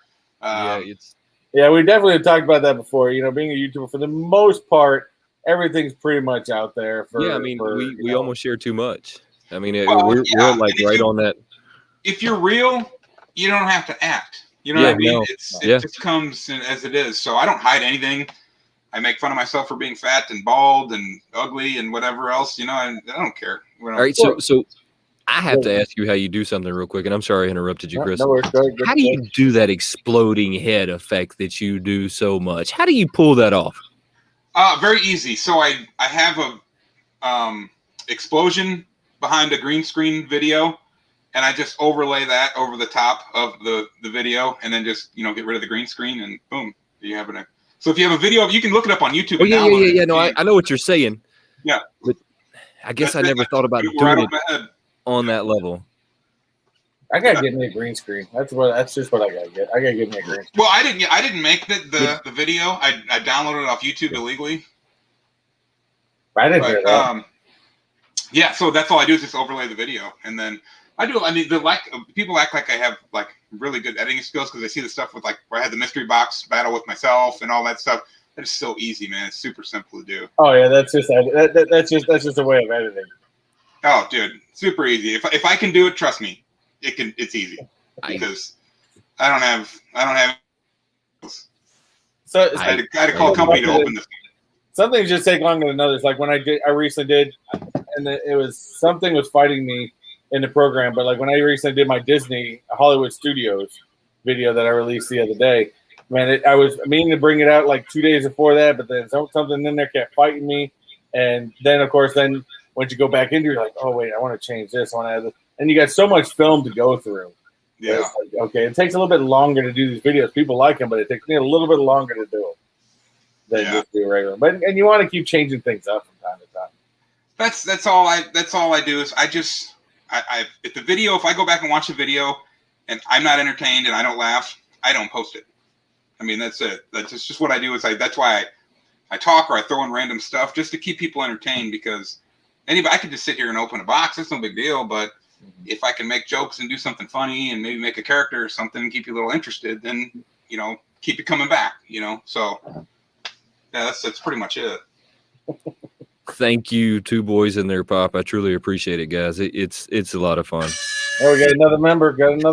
Yeah, we definitely have talked about that before. Being a YouTuber, for the most part, everything's pretty much out there. We almost share too much. I mean, we're like right on that. If you're real, you don't have to act. You know what I mean? No. It just comes as it is. So I don't hide anything. I make fun of myself for being fat and bald and ugly and whatever else. I don't care. All right, so I have to ask you how you do something real quick, and I'm sorry I interrupted you, Chris. How do you do that exploding head effect that you do so much? How do you pull that off? Very easy. So I have a explosion behind a green screen video, and I just overlay that over the top of the video, and then just get rid of the green screen, and boom, you have it. So if you have a video, you can look it up on YouTube. Yeah. No, I know what you're saying. Yeah, but I guess I never thought about doing it on that level. I gotta get me a green screen. That's just what I gotta get. I gotta get me a green screen. Well, I didn't make the video. I downloaded it off YouTube illegally. I didn't hear that. Yeah, so that's all I do is just overlay the video, and then people act like I have really good editing skills because they see the stuff with where I had the mystery box battle with myself and all that stuff. That is so easy, man. It's super simple to do. Oh yeah, that's just a way of editing. Oh, dude, super easy. If I can do it, trust me, it's easy because I don't have. So I had to call a company to open this. Some things just take longer than others. Like when I recently did, and it was something was fighting me in the program. But when I recently did my Disney Hollywood Studios video that I released the other day, man, I was meaning to bring it out 2 days before that, but then something in there kept fighting me. And then, of course, once you go back into it, you're like, oh, wait, I want to change this. I want to add this. And you got so much film to go through. Yeah. Okay, it takes a little bit longer to do these videos. People like them, but it takes me a little bit longer to do them than just do regular. And you want to keep changing things up from time to time. That's all I do is if I go back and watch a video and I'm not entertained and I don't laugh, I don't post it. I mean, that's it. That's just what I do. That's why I talk or I throw in random stuff just to keep people entertained, because I could just sit here and open a box. It's no big deal. But if I can make jokes and do something funny and maybe make a character or something and keep you a little interested, then, keep you coming back, So yeah, that's pretty much it. Thank you, two boys in there, Pop. I truly appreciate it, guys. It's a lot of fun. Oh, we got another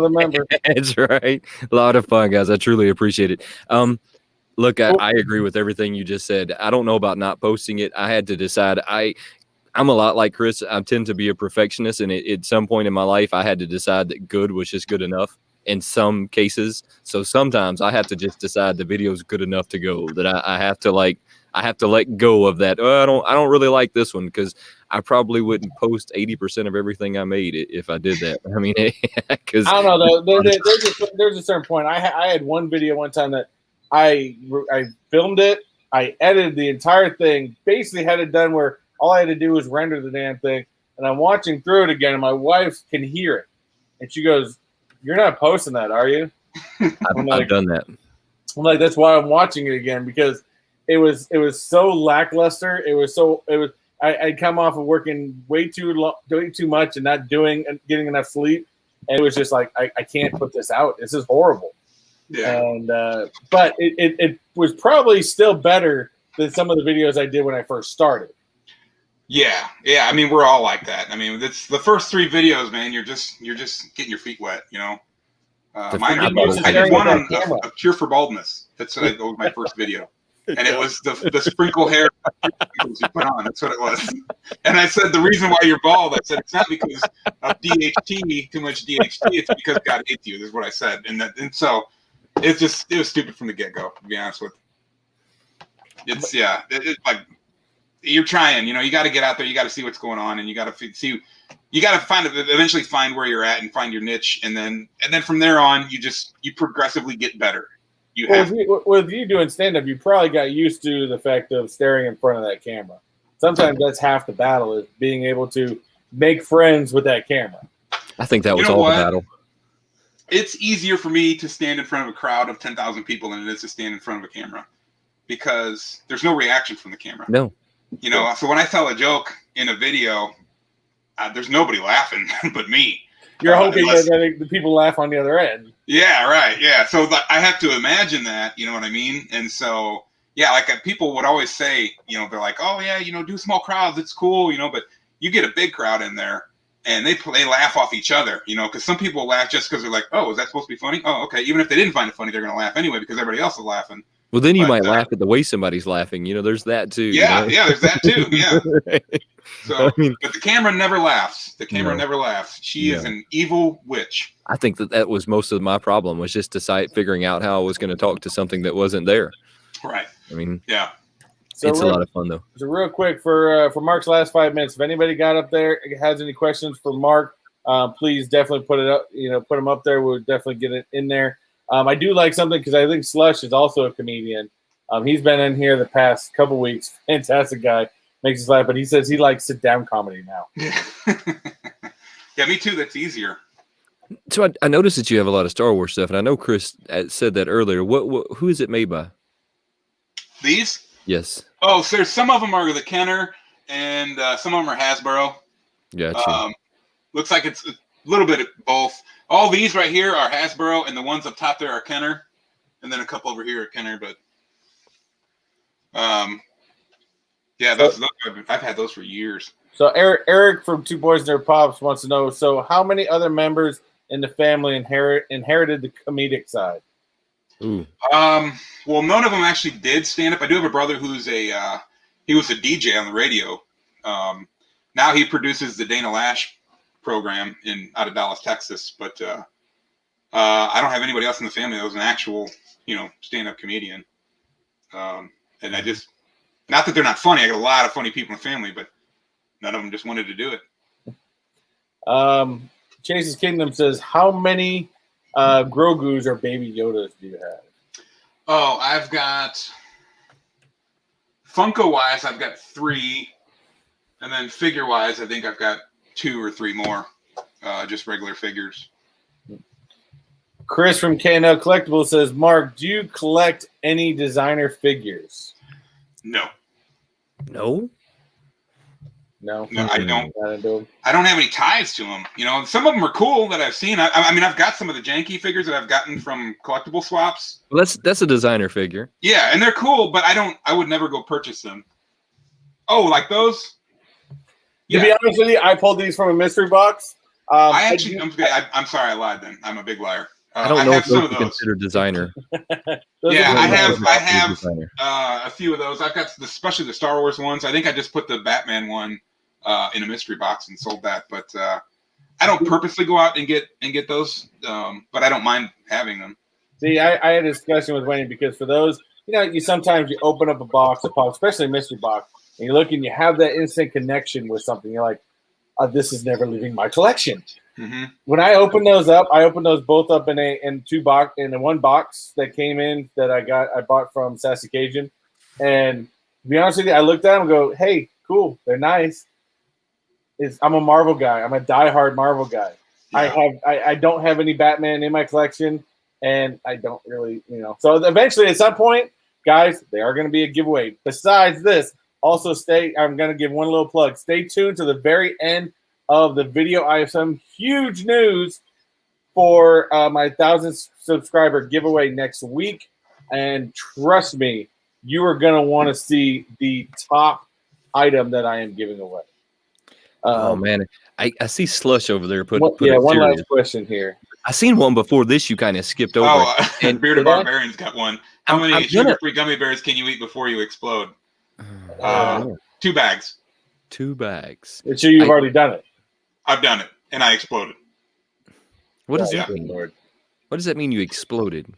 member. That's right. A lot of fun, guys. I truly appreciate it. Look, I agree with everything you just said. I don't know about not posting it. I had to decide. I'm a lot like Chris. I tend to be a perfectionist, and at some point in my life, I had to decide that good was just good enough in some cases. So sometimes I have to just decide the video is good enough to go. That I have to let go of that. I don't really like this one, because I probably wouldn't post 80% of everything I made if I did that. I mean, because I don't know though. There's a certain point. I had one video one time that I filmed it. I edited the entire thing. Basically had it done where all I had to do was render the damn thing. And I'm watching through it again, and my wife can hear it, and she goes, "You're not posting that, are you?" I've done that. I'm like, that's why I'm watching it again, because it was so lackluster. I'd come off of working way too much and not getting enough sleep, and it was just like I can't put this out. This is horrible. Yeah. And but it was probably still better than some of the videos I did when I first started. Yeah. I mean, we're all like that. I mean, it's the first 3 videos, man. You're just getting your feet wet, Mine. I did one on a cure for baldness. That was my first video. And it was the sprinkle hair you put on. That's what it was. And I said, the reason why you're bald, I said, it's not because of DHT, too much DHT. It's because God hates you. Is what I said. And so it was stupid from the get-go, to be honest with you. It's like you're trying. You got to get out there. You got to see what's going on, and you got to see. You got to eventually find where you're at and find your niche, and then from there on, you progressively get better. With you doing stand-up, you probably got used to the fact of staring in front of that camera. Sometimes that's half the battle, is being able to make friends with that camera. I think that was all the battle. It's easier for me to stand in front of a crowd of 10,000 people than it is to stand in front of a camera, because there's no reaction from the camera. No. So when I tell a joke in a video, there's nobody laughing but me. You're hoping that the people laugh on the other end. Yeah, right. Yeah. So I have to imagine that, you know what I mean? And so, yeah, like people would always say, they're like, oh, yeah, do small crowds. It's cool, but you get a big crowd in there and they laugh off each other, because some people laugh just because they're like, oh, is that supposed to be funny? Oh, okay. Even if they didn't find it funny, they're going to laugh anyway because everybody else is laughing. Well, then you might laugh at the way somebody's laughing. There's that too. Yeah, there's that too. Yeah. So, but the camera never laughs. The camera never laughs. She is an evil witch. I think that was most of my problem, was just figuring out how I was going to talk to something that wasn't there. Right. I mean, yeah. So it's a lot of fun though. So real quick for Mark's last 5 minutes, if anybody got up there has any questions for Mark, please definitely put it up. Put them up there. We'll definitely get it in there. I do like something, because I think Slush is also a comedian. He's been in here the past couple weeks. Fantastic guy. Makes us laugh, but he says he likes sit-down comedy now. Yeah, me too. That's easier. So I noticed that you have a lot of Star Wars stuff, and I know Chris said that earlier. Who is it made by? These? Yes. Oh, so some of them are the Kenner, and some of them are Hasbro. Gotcha. Looks like it's a little bit of both. All these right here are Hasbro, and the ones up top there are Kenner, and then a couple over here are Kenner. But yeah, those I've had those for years. So Eric from Two Boys and Their Pops wants to know, so how many other members in the family inherited the comedic side? Ooh. Well, none of them actually did stand up. I do have a brother who's he was a DJ on the radio. Now he produces the Dana Lash program out of Dallas, Texas. But I don't have anybody else in the family that was an actual, stand-up comedian. And I just, not that they're not funny. I got a lot of funny people in the family, but none of them just wanted to do it. Chase's Kingdom says, how many Grogu's or Baby Yodas do you have? Oh, I've got, Funko-wise, I've got 3. And then figure-wise, I think I've got 2 or 3 more, just regular figures. Chris from K&L Collectibles says, Mark, do you collect any designer figures? No. No. No, I don't. Not I don't have any ties to them. You know, some of them are cool that I've seen. I mean, I've got some of the janky figures that I've gotten from collectible swaps. Well, that's a designer figure. Yeah, and they're cool, but I would never go purchase them. Oh, like those? To be honest with you, I pulled these from a mystery box. I'm sorry, I lied then. I'm a big liar. I don't know have if those some are of those. considered designer. Yeah, I have designer. A few of those. I've got especially the Star Wars ones. I think I just put the Batman one in a mystery box and sold that. But I don't purposely go out and get those. But I don't mind having them. See, I had a discussion with Wayne because for those, you sometimes you open up a box, especially a mystery box, and you look and you have that instant connection with something. You're like, this is never leaving my collection. Mm-hmm. When I opened those up, I opened those both up in the one box that came in that I bought from Sassy Cajun. And to be honest with you, I looked at them and go, hey, cool, they're nice. I'm a Marvel guy. I'm a diehard Marvel guy. Yeah. I don't have any Batman in my collection, and I don't really, So eventually, at some point, guys, they are going to be a giveaway. Besides this, also I'm going to give one little plug. Stay tuned to the very end of the video. I have some huge news for my 1,000th subscriber giveaway next week. And trust me, you are going to want to see the top item that I am giving away. Oh, man. I see Slush over there. One last question here. I seen one before this you kind of skipped over. Oh, and Bearded Barbarian's got one. How many sugar-free gummy bears can you eat before you explode? 2 bags. 2 bags. So you've already done it. I've done it, and I exploded. What does that mean? Lord. What does that mean? You exploded?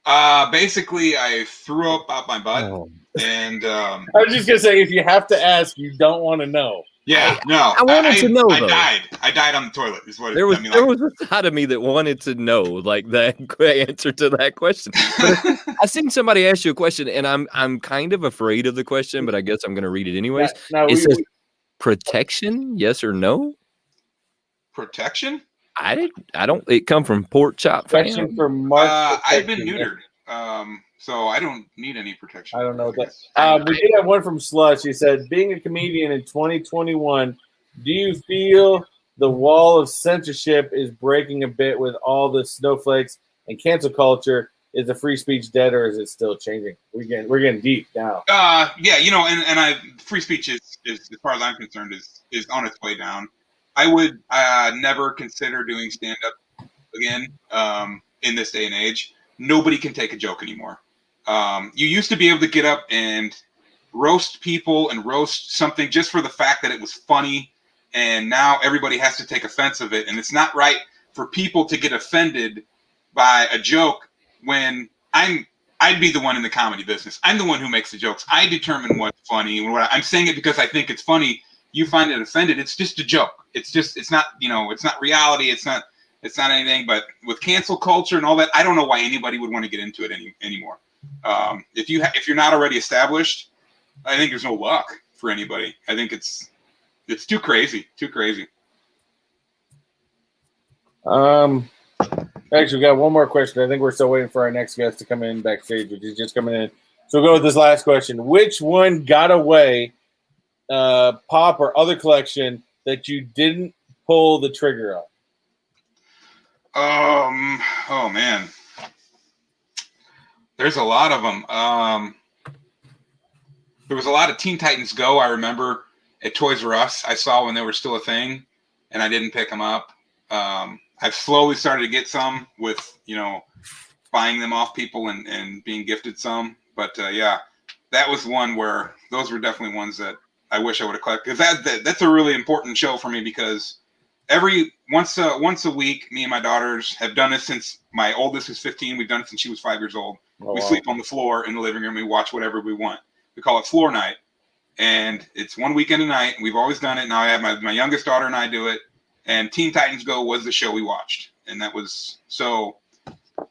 Basically, I threw up out my butt, and I was just gonna say, if you have to ask, you don't want to know. Yeah, I wanted to know. I died. I died on the toilet. Is what there was. There was a side of me that wanted to know, like that answer to that question. But I seen somebody ask you a question, and I'm kind of afraid of the question, but I guess I'm going to read it anyways. It says protection, yes or no? Protection? I don't. It come from Pork Chop. Protection for Mark. I've been neutered, so I don't need any protection. I don't know that. We did have one from Slush. He said, "Being a comedian in 2021, do you feel the wall of censorship is breaking a bit with all the snowflakes and cancel culture? Is the free speech dead, or is it still changing?" We're getting deep now. Yeah, and free speech is, as far as I'm concerned, is on its way down. I would never consider doing stand-up again in this day and age. Nobody can take a joke anymore. You used to be able to get up and roast people and roast something just for the fact that it was funny, and now everybody has to take offense of it. And it's not right for people to get offended by a joke when I'd be the one in the comedy business. I'm the one who makes the jokes. I determine what's funny. I'm saying it because I think it's funny. You find it offended. It's just a joke. It's not, it's not reality. It's not anything. But with cancel culture and all that, I don't know why anybody would want to get into it anymore. If you're not already established, I think there's no luck for anybody. I think it's too crazy. Too crazy. Actually, we got one more question. I think we're still waiting for our next guest to come in backstage, which is just coming in. So we'll go with this last question. Which one got away, pop or other collection, that you didn't pull the trigger on? Oh man, there's a lot of them. There was a lot of Teen Titans Go. I remember at Toys R Us. I saw when they were still a thing, and I didn't pick them up. I've slowly started to get some with buying them off people and being gifted some. But yeah, that was one where those were definitely ones that I wish I would have collected, because that's a really important show for me, because once a week, me and my daughters have done this since my oldest is 15. We've done it since she was 5 years old. We sleep on the floor in the living room. We watch whatever we want. We call it floor night, and it's one weekend a night. We've always done it. Now I have my youngest daughter and I do it. And Teen Titans Go was the show we watched, and that was so.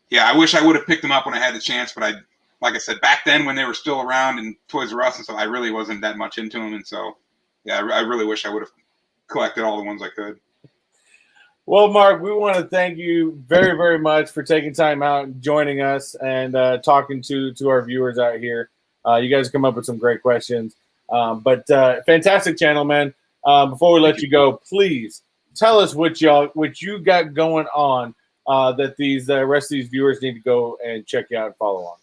Yeah, I wish I would have picked them up when I had the chance, but like I said, back then when they were still around in Toys R Us and stuff, I really wasn't that much into them, and so yeah, I really wish I would have collected all the ones I could. Well, Mark, we want to thank you very, very much for taking time out and joining us and talking to our viewers out here. You guys come up with some great questions. But fantastic channel, man. Before we let you go, please tell us what you got going on that these rest of these viewers need to go and check you out and follow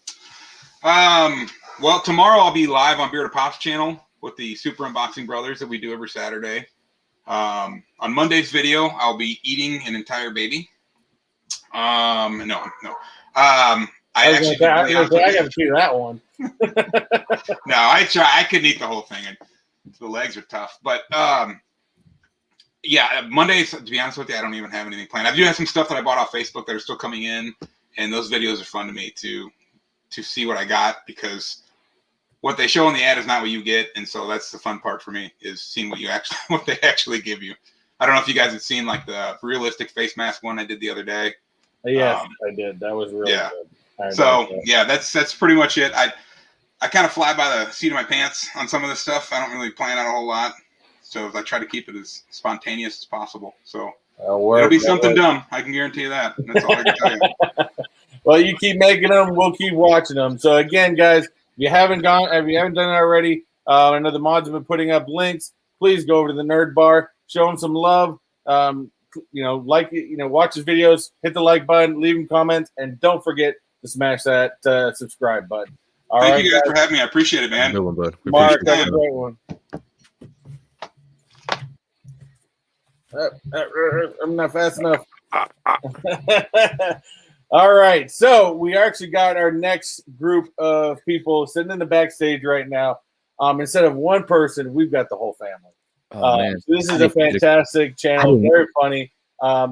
on. Well, tomorrow I'll be live on Beard of Pop's channel with the Super Unboxing Brothers that we do every Saturday. On Monday's video, I'll be eating an entire baby. No. I got to see that one. No, I try. I couldn't eat the whole thing. The legs are tough, but yeah, Mondays. To be honest with you, I don't even have anything planned. I do have some stuff that I bought off Facebook that are still coming in, and those videos are fun to me to see what I got, because what they show in the ad is not what you get, and so that's the fun part for me, is seeing what they actually give you. I don't know if you guys have seen like the realistic face mask one I did the other day. Yes, I did. That was really good. So yeah, that's pretty much it. I kind of fly by the seat of my pants on some of this stuff. I don't really plan out a whole lot, so I try to keep it as spontaneous as possible. So it'll be something dumb. I can guarantee you that. That's all I can tell you. Well, you keep making them, we'll keep watching them. So again, guys, if you haven't done it already, I know the mods have been putting up links. Please go over to the Nerd Bar, show them some love. Watch his videos, hit the like button, leave him comments, and don't forget to smash that subscribe button. Thank you guys for having me. I appreciate it, man. Good one, bud. Mark, that's a great one. I'm not fast enough. All right, so we actually got our next group of people sitting in the backstage right now. Instead of one person, we've got the whole family. So this is a fantastic channel, very funny.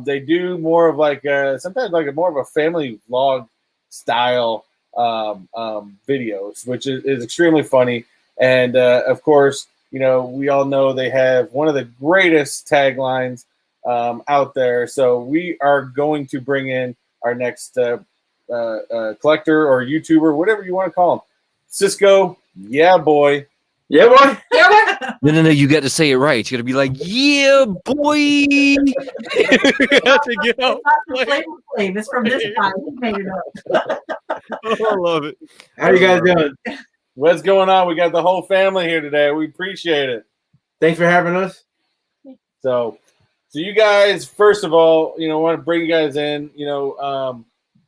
They do more of like sometimes like more of a family vlog style videos, which is extremely funny. And of course, we all know they have one of the greatest taglines out there. So we are going to bring in our next collector or YouTuber, whatever you want to call him, Cisco YeahBoy. Yeah, boy. Yeah, boy. No. You got to say it right. You got to be like, yeah, boy. You have to get out. It's from this time. He made it up. I love it. How you guys doing? What's going on? We got the whole family here today. We appreciate it. Thanks for having us. So you guys, first of all, want to bring you guys in.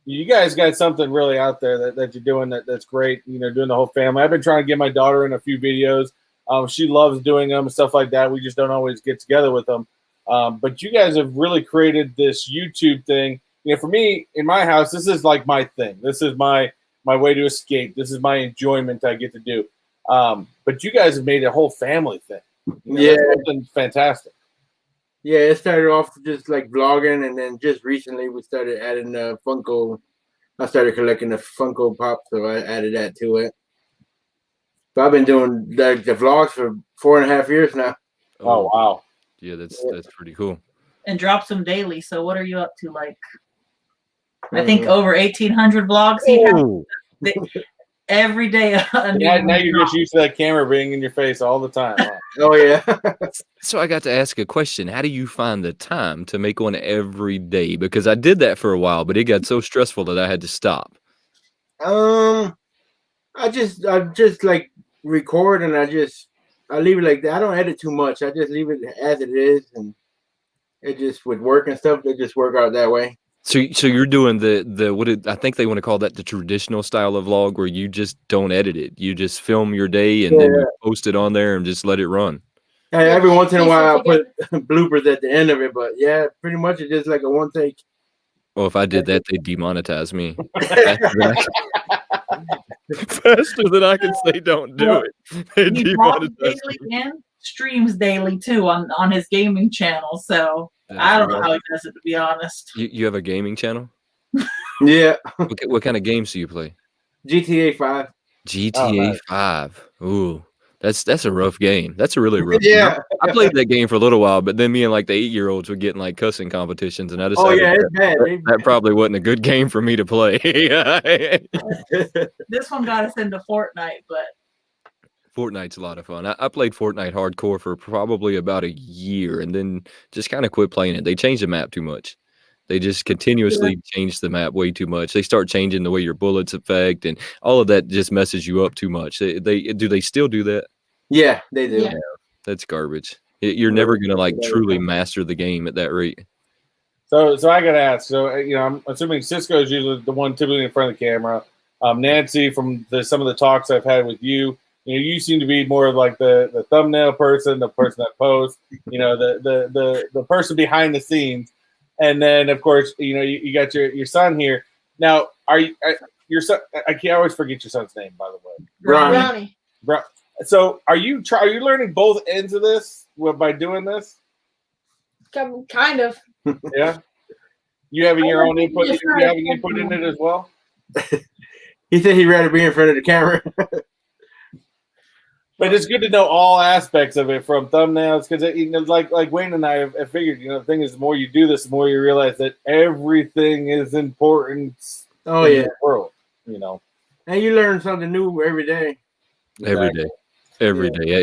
You guys got something really out there that you're doing that's great. Doing the whole family. I've been trying to get my daughter in a few videos. She loves doing them and stuff like that. We just don't always get together with them. But you guys have really created this YouTube thing. For me, in my house, this is like my thing. This is my way to escape. This is my enjoyment I get to do. But you guys have made a whole family thing. It's fantastic. Yeah, it started off just like vlogging, and then just recently we started adding Funko. I started collecting the Funko Pop, so I added that to it. But I've been doing the vlogs for 4.5 years now. Oh wow! Yeah, that's pretty cool. And drops them daily. So what are you up to? Like, I think over 1,800 vlogs. Every day. Now you're just used to that camera being in your face all the time. Huh? Oh yeah. So I got to ask a question. How do you find the time to make one every day? Because I did that for a while, but it got so stressful that I had to stop. I just like record, and I leave it like that. I don't edit too much. I just leave it as it is, and it just with work and stuff, they just work out that way. So you're doing I think they want to call that the traditional style of vlog, where you just don't edit it. You just film your day and then you post it on there and just let it run. Hey, every once in a while I'll put bloopers at the end of it, but yeah, pretty much it's just like a one take. Well, if I did that, they'd demonetize me. Faster than I can say don't do it. They'd demonetize me. And streams daily too on his gaming channel. So I don't know how he does it, to be honest. You have a gaming channel? Yeah. What kind of games do you play? GTA 5. GTA 5. Ooh, that's a rough game. That's a really rough game. I played that game for a little while, but then me and like the 8-year-olds would get in like cussing competitions, and I decided it's bad. That probably wasn't a good game for me to play. This one got us into Fortnite, but Fortnite's a lot of fun. I played Fortnite hardcore for probably about a year and then just kind of quit playing it. They changed the map too much. They just continuously change the map way too much. They start changing the way your bullets affect and all of that just messes you up too much. They still do that? Yeah, they do. Yeah. That's garbage. You're never going to like truly master the game at that rate. So I got to ask. So I'm assuming Cisco is usually the one typically in front of the camera. Nancy, from some of the talks I've had with you, you seem to be more like the thumbnail person, the person that posts, the person behind the scenes. And then of course, you got your son here. Now, your son? I can't always forget your son's name, by the way. Brownie. So are you learning both ends of this by doing this? Kind of. Yeah. You having your own input? You having input in it as well? He said he'd rather be in front of the camera. But it's good to know all aspects of it, from thumbnails, because like Wayne and I have figured, the thing is, the more you do this, the more you realize that everything is important. Oh in yeah, the world, and you learn something new every day. Every day.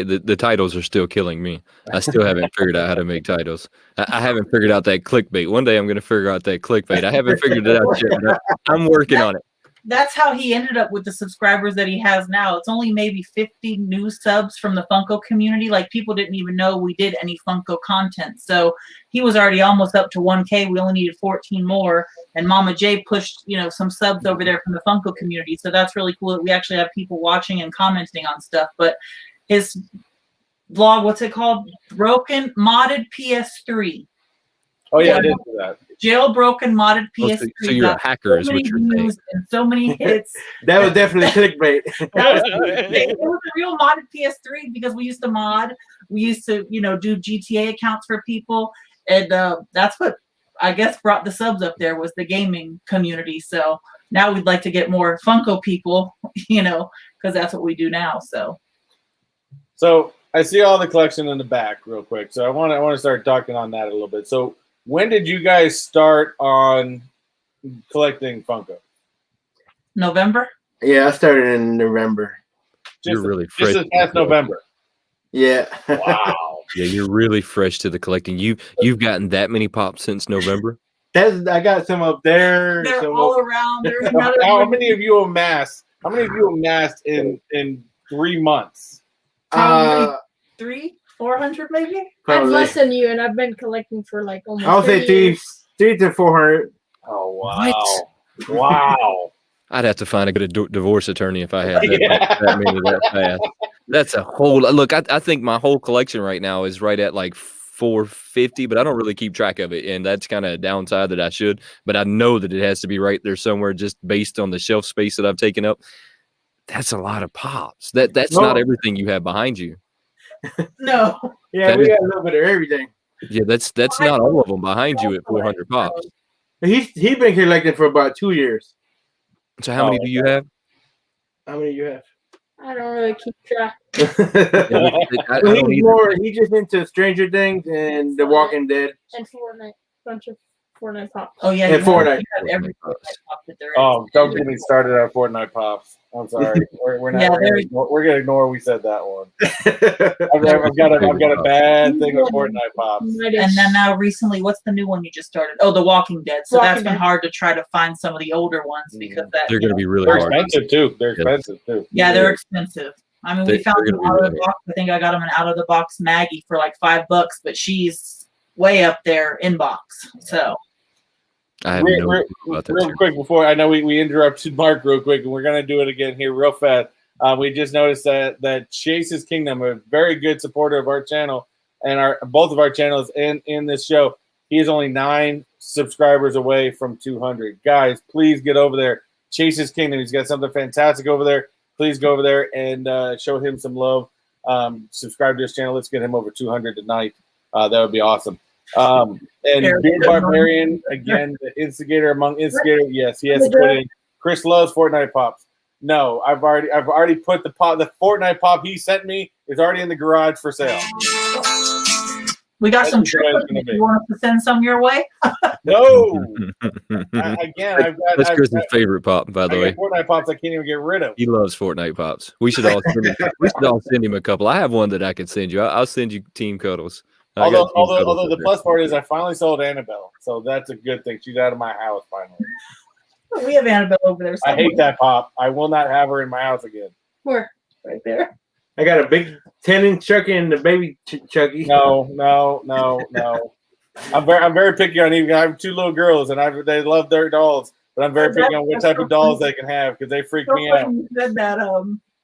The titles are still killing me. I still haven't figured out how to make titles. I haven't figured out that clickbait. One day I'm going to figure out that clickbait. I haven't figured it out yet, but I'm working on it. That's how he ended up with the subscribers that he has now. It's only maybe 50 new subs from the Funko community. Like, people didn't even know we did any Funko content. So he was already almost up to 1K. We only needed 14 more. And Mama J pushed, some subs over there from the Funko community. So that's really cool that we actually have people watching and commenting on stuff. But his vlog, what's it called? Broken Modded PS3. Oh yeah, I did do that. Jailbroken modded PS3. So you're a hacker, is what you're saying. And so many hits. That was definitely clickbait. It was a real modded PS3 because we used to mod. We used to, do GTA accounts for people, and that's what I guess brought the subs up there, was the gaming community. So now we'd like to get more Funko people, because that's what we do now. So I see all the collection in the back real quick. So I want to start talking on that a little bit. So when did you guys start on collecting Funko? November? Yeah, I started in November. You're really fresh. Just this past November. Yeah. Wow. Yeah, you're really fresh to the collecting. You've gotten that many pops since November? I got some up there. They're all around. There's another How many of you amassed? How many of you amassed in 3 months? 400 maybe? I'm Probably. less than you, and I've been collecting for like almost. I'll say 30 years. 300 to 400. Oh wow! Wow! I'd have to find a good divorce attorney if I had that many that fast. That's a whole look. I think my whole collection right now is right at like 450, but I don't really keep track of it, and that's kind of a downside that I should. But I know that it has to be right there somewhere, just based on the shelf space that I've taken up. That's a lot of pops. That's not everything you have behind you. No. Yeah, we got a little bit of everything. Yeah, that's not all of them behind you at 400 pops. He's been collecting for about 2 years. So how many do you have? How many do you have? I don't really keep track. He's just into Stranger Things and The Walking Dead. And Fortnite. Bunch of Fortnite pops. Oh yeah, And Fortnite. You have every Fortnite pop that there is. Oh, don't get me started on Fortnite pops. I'm sorry. We're not. Yeah, we're gonna ignore we said that one. I've got a bad thing with Fortnite pops. And then now recently, what's the new one you just started? Oh, The Walking Dead. So that's been hard to try to find some of the older ones because they're going to be really They're hard. expensive too. They're expensive too. Yeah, they're expensive. I mean, we found them out of the box. I think I got them an out of the box Maggie for like $5, but she's way up there in box. So. I have no clue about that. Real quick before I know we interrupted Mark real quick, and we're gonna do it again here real fast. We just noticed that Chase's Kingdom, a very good supporter of our channel and both of our channels in this show. He is only 9 subscribers away from 200. Guys, please get over there. Chase's Kingdom. He's got something fantastic over there. Please go over there and show him some love. Subscribe to his channel. Let's get him over 200 tonight. That would be awesome. And Beard Barbarian, again, the instigator among instigators. Yes, he has to put in. Chris loves Fortnite pops. No, I've already put the Fortnite pop he sent me is already in the garage for sale. We got That's some what you guys triplets. gonna be. You want us to send some your way? No. Again, I've got. That's I've Chris's got, favorite pop, by the I way. got Fortnite pops I can't even get rid of. He loves Fortnite pops. We should all send him a couple. I have one that I could send you. I'll send you Team Cuddles. I got Although Team Cuddles the up there. plus part is I finally sold Annabelle, so that's a good thing. She's out of my house finally. We have Annabelle over there. I Somewhere. hate that pop. I will not have her in my house again. Where? Right there. I got a big 10-inch Chucky and the baby Chucky. No. I'm very picky on even. I have 2 little girls, and they love their dolls, but I'm very picky on what type of dolls they can have because they freak So me out. funny you said that.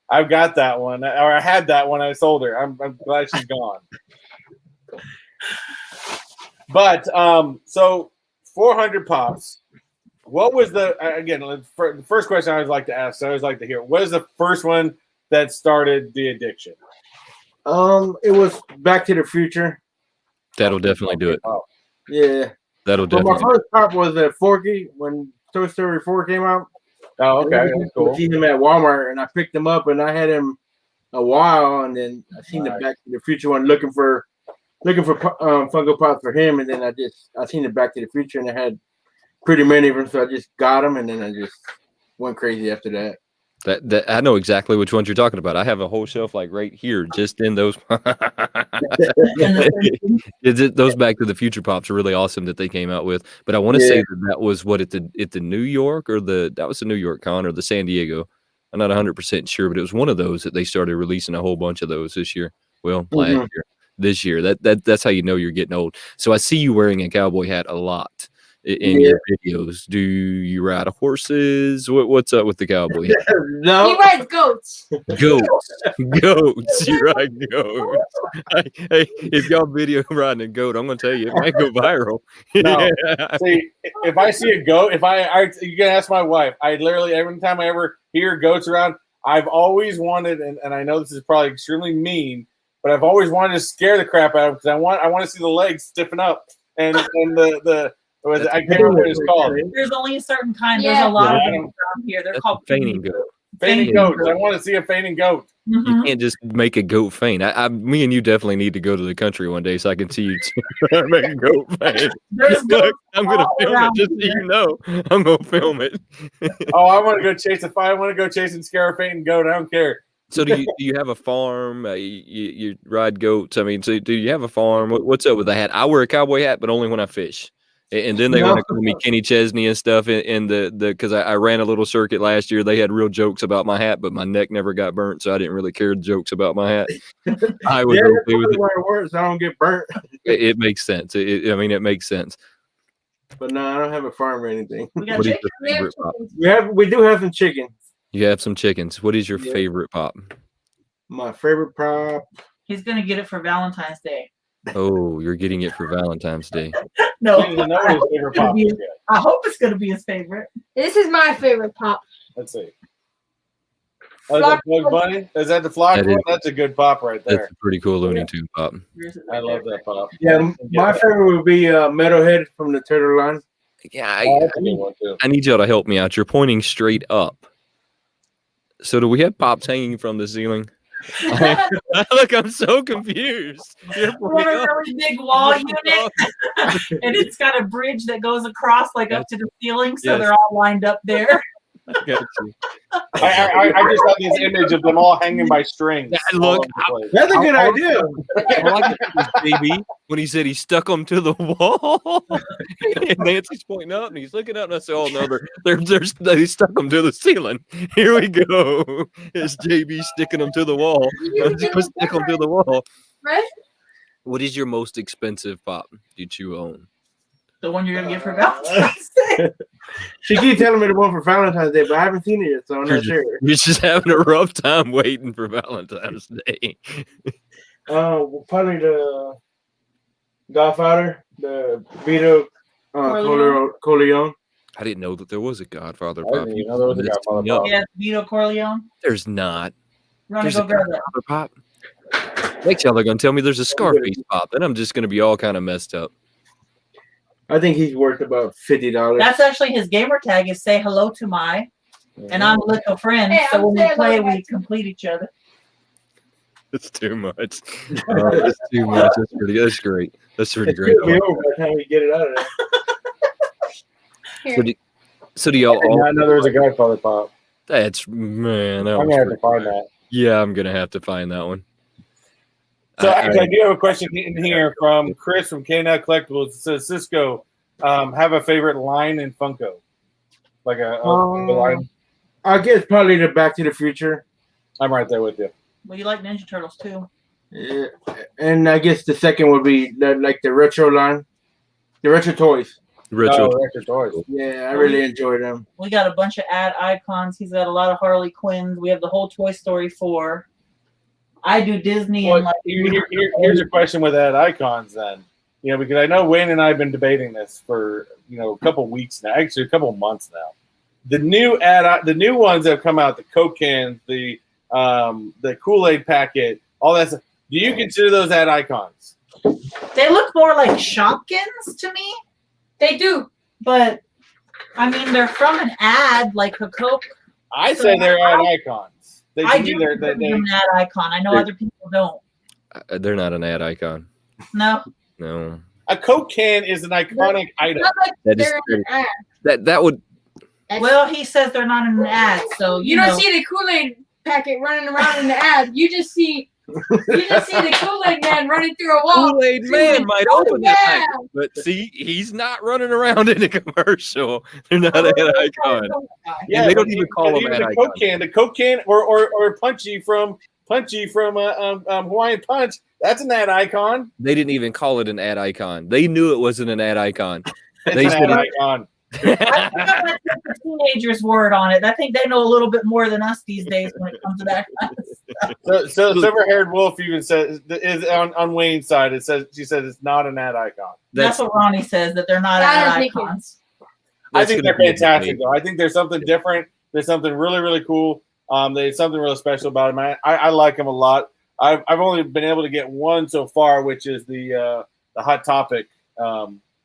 I've got that one, or I had that one. I sold her. I'm glad she's gone. But so 400 pops. What was the the first question I always like to ask? I always like to hear. What is the first one that started the addiction? It was Back to the Future. That'll definitely do it. Oh, Yeah. That'll But my definitely. first pop was a Forky when Toy Story 4 came out. okay, that's cool. I seen him at Walmart, and I picked him up, and I had him a while, and then I seen the Nice. Back to the Future one looking for Funko Pops for him, and then I seen the Back to the Future, and I had pretty many of them, so I just got them, and then I just went crazy after that. That I know exactly which ones you're talking about. I have a whole shelf like right here, just in those. Those Back to the Future pops are really awesome that they came out with. But I want to say that was what at the New York or that was the New York con or the San Diego. I'm not 100% sure, but it was one of those that they started releasing a whole bunch of those this year. Well, last year, this year. That's how you know you're getting old. So I see you wearing a cowboy hat a lot in your videos. Do you ride horses? What's up with the cowboy hat? No, He rides goats. Goats. You ride goats. Hey, if y'all video riding a goat, I'm gonna tell you it might go viral. No. See, if I see a goat, you can ask my wife. I literally every time I ever hear goats around, I've always wanted, and I know this is probably extremely mean, but I've always wanted to scare the crap out of them because I want to see the legs stiffen up and the I can't remember what it's called. There's only a certain kind. Yeah. There's a lot of Yeah. them around here. They're That's called a fainting goat. Fainting goats. I want to see a fainting goat. You Mhm. can't just make a goat faint. Me and you definitely need to go to the country one day so I can see you make a goat faint. There's Look, goats I'm gonna all film it around just so here. you know. I'm gonna film it. Oh, I want to go chase I want to go chase and scare a fainting goat. I don't care. So do you have a farm? You ride goats? I mean, so do you have a farm? What's up with the hat? I wear a cowboy hat, but only when I fish. And then they want to call me Kenny Chesney and stuff in the because I ran a little circuit last year. They had real jokes about my hat, but my neck never got burnt, so I didn't really care the jokes about my hat. I was yeah, that's okay with probably why it works. I don't get burnt. it makes sense. It makes sense. But no, I don't have a farm or anything. We got What is chicken. your favorite pop? We do have some chicken. You have some chickens. What is your Yeah. favorite pop? My favorite prop. He's gonna get it for Valentine's Day. Oh, you're getting it for Valentine's Day. No, I don't even know what his favorite pop is yet. I hope it's gonna be his favorite. This is my favorite pop. Let's see. Oh, is that Bugs Bunny? Is that the flock That one? is- That's a good pop right there. That's a pretty cool Looney Tune pop. Here's it I right love there. that pop. Yeah, my favorite would be Metalhead from the Turtle line. Yeah, Oh, that's a good one too. I need y'all to help me out. You're pointing straight up. So do we have pops hanging from the ceiling? Look, I'm so confused. You're We have pointing a up. really big wall unit, and it's got a bridge that goes across like up to the ceiling, so Yes. they're all lined up there. Got you. I just got this image of them all hanging by strings. Yeah, all look, over the place. That's a good I'll- idea. All I can think is JB when he said he stuck them to the wall. And Nancy's pointing up and he's looking up and I said, "Oh no, they stuck them to the ceiling." Here we go. It's JB sticking them to the wall. I'm just gonna stick them to the wall. Right? What is your most expensive pop that you own? The one you're gonna get for Valentine's Day. She keeps telling me the one for Valentine's Day, but I haven't seen it yet, so I'm not sure. You're just having a rough time waiting for Valentine's Day. Probably the Godfather, the Vito Corleone. I didn't know that there was a Godfather I pop. didn't You even know there was a messed Godfather me up. pop. Yeah, Vito Corleone. There's not. Run There's and a go grab that. Godfather pop. Next, y'all are gonna tell me there's a Scarface pop, then I'm just gonna be all kind of messed up. I think he's worth about $50. That's actually his gamer tag is say hello to my, and I'm little friend. Hey, so I'm when we saying play, hello we back. complete each other. That's too much. Oh, that's too much. That's great. That's pretty great. It'll be over by the time we get it out of there. So do y'all all? I know there was a Godfather pop. That's man. That I'm was gonna have to pretty find good. that. Yeah, I'm gonna have to find that one. So actually, I do have a question in here from Chris from K-Now Collectibles. It says, Cisco, have a favorite line in Funko? Like a line? I guess probably the Back to the Future. I'm right there with you. Well, you like Ninja Turtles too. Yeah. And I guess the second would be the retro line. The retro toys. Retro. Retro toys. Yeah, I really enjoy them. We got a bunch of ad icons. He's got a lot of Harley Quinns. We have the whole Toy Story 4. I do Disney Well, and like. here's a question with ad icons then. Because I know Wayne and I have been debating this for a couple weeks now, actually a couple months now. The new ones that have come out, the Coke cans, the Kool-Aid packet, all that stuff. Do you consider those ad icons? They look more like Shopkins to me. They do. But I mean, they're from an ad, like a Coke. I say they're ad icons. I do consider them an ad icon. I know other people don't. They're not an ad icon. No. No. A Coke can is an iconic item. Not like That is they're in an ad. that would. Well, he says they're not in an ad, so You don't see the Kool-Aid packet running around in the ad. You just see the Kool-Aid man running through a wall. Kool-Aid man might open yeah. that package, but see, he's not running around in a commercial. They're not an ad icon. Yeah, And they don't but even call them ad the icons. Coke can, or Punchy from Hawaiian Punch. That's an ad icon. They didn't even call it an ad icon. They knew it wasn't an ad icon. It's They an said ad it- icon. I think I'm gonna take the teenagers' word on it. I think they know a little bit more than us these days when it comes to that kind of stuff. So Silver-haired Wolf even says is on Wayne's side. She says it's not an ad icon. That's what Ronnie says, that they're not I ad don't think icons. I that's think gonna they're be a fantastic debate. though. I think there's something different. There's something really really cool. There's something really special about them. I like them a lot. I've only been able to get one so far, which is the Hot Topic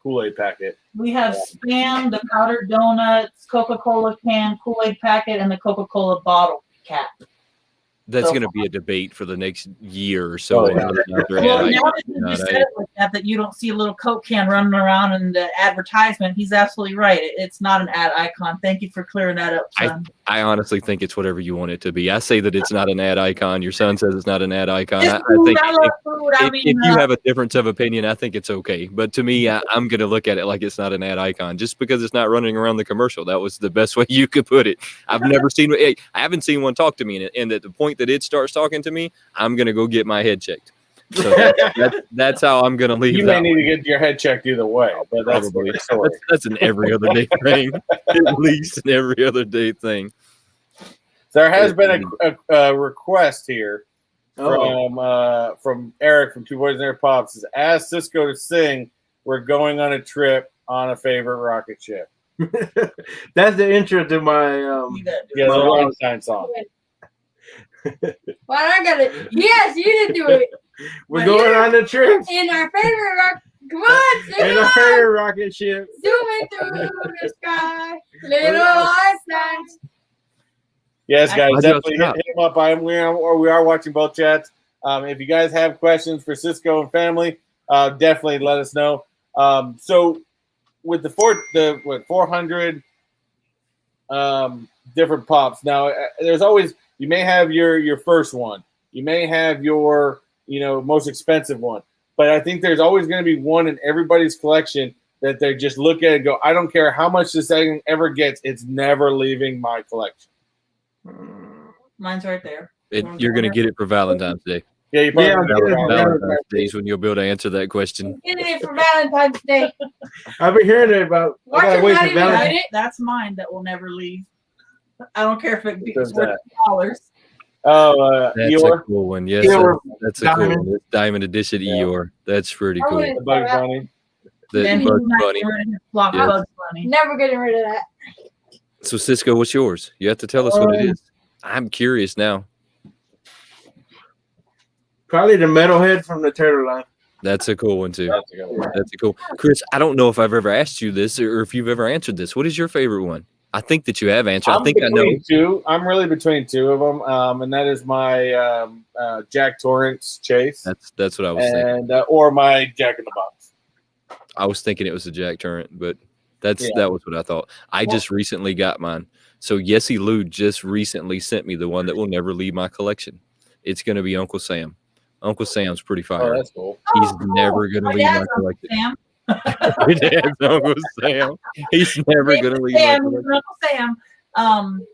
Kool-Aid packet. We have Spam, the powdered donuts, Coca-Cola can, Kool-Aid packet, and the Coca-Cola bottle cap. That's So- going to be a debate for the next year or so. Oh, yeah. whether or not they're Well, ad now icons that you or just not. said it like that you don't see a little Coke can running around in the advertisement, he's absolutely right. It's not an ad icon. Thank you for clearing that up, son. I honestly think it's whatever you want it to be. I say that it's not an ad icon. Your son says it's not an ad icon. It's I food. think I love food. I mean, if you have a difference of opinion, I think it's okay. But to me, I'm going to look at it like it's not an ad icon just because it's not running around the commercial. That was the best way you could put it. I've never seen. I haven't seen one talk to me, and at the point that it starts talking to me, I'm going to go get my head checked. So that's how I'm going to leave. You may need to get your head checked either way, but that's Probably. the story. That's an every other day thing. At least an every other day thing. There has been a request here Oh. from Eric from Two Boys and Their Pops. Says, ask Cisco to sing "We're Going on a Trip on a Favorite Rocket Ship." That's the intro to my You gotta do Yeah, it. the Rammstein song. Well, I got it. Yes, you did do it. we're going on a trip In our favorite rock. Come on, sing in it a on. favorite rocket ship. Zooming through the sky. Little Einstein. Yes, guys, How'd y'all definitely stop? hit him up. We are watching both chats. If you guys have questions for Cisco and family, definitely let us know. So with the 400 different pops. Now, there's always, you may have your first one. You may have your, most expensive one. But I think there's always going to be one in everybody's collection that they just look at and go, I don't care how much this thing ever gets, it's never leaving my collection. Mine's right there. You're going to get it for Valentine's Day. Yeah, you probably Yeah, I'm getting it. Valentine's Day is when you'll be able to answer that question. Getting it for Valentine's Day. I've been hearing it about. I Watch gotta it wait not for even Valentine's. get it. That's mine that will never leave. I don't care if it's Does worth that? $2. Oh, That's Eeyore, a cool one. Yes, Eeyore. that's a cool Diamond. one. It's Diamond Edition Yeah. Eeyore. That's pretty I cool. wouldn't- Bugs Bunny. The And Bugs he's not Bunny. getting rid of his flock Yeah. Bugs Bunny. Never getting rid of that. So Cisco, what's yours? You have to tell us what it is. I'm curious now. Probably the metalhead from the turtle line. That's a cool one too. That's a good one. That's a cool. Chris, I don't know if I've ever asked you this or if you've ever answered this. What is your favorite one? I think that you have answered. I think I know. between two. I'm really between two of them, and that is my Jack Torrance Chase, That's what I was thinking. and or my Jack in the Box. I was thinking it was a Jack Turrent, but that was what I thought. I just recently got mine. So Yessie Lou just recently sent me the one that will never leave my collection. It's going to be Uncle Sam. Uncle Sam's pretty fire. Oh, that's cool. He's never going to leave my collection. Sam. Your dad's Uncle Sam. He's never going to leave my collection. Uncle Sam.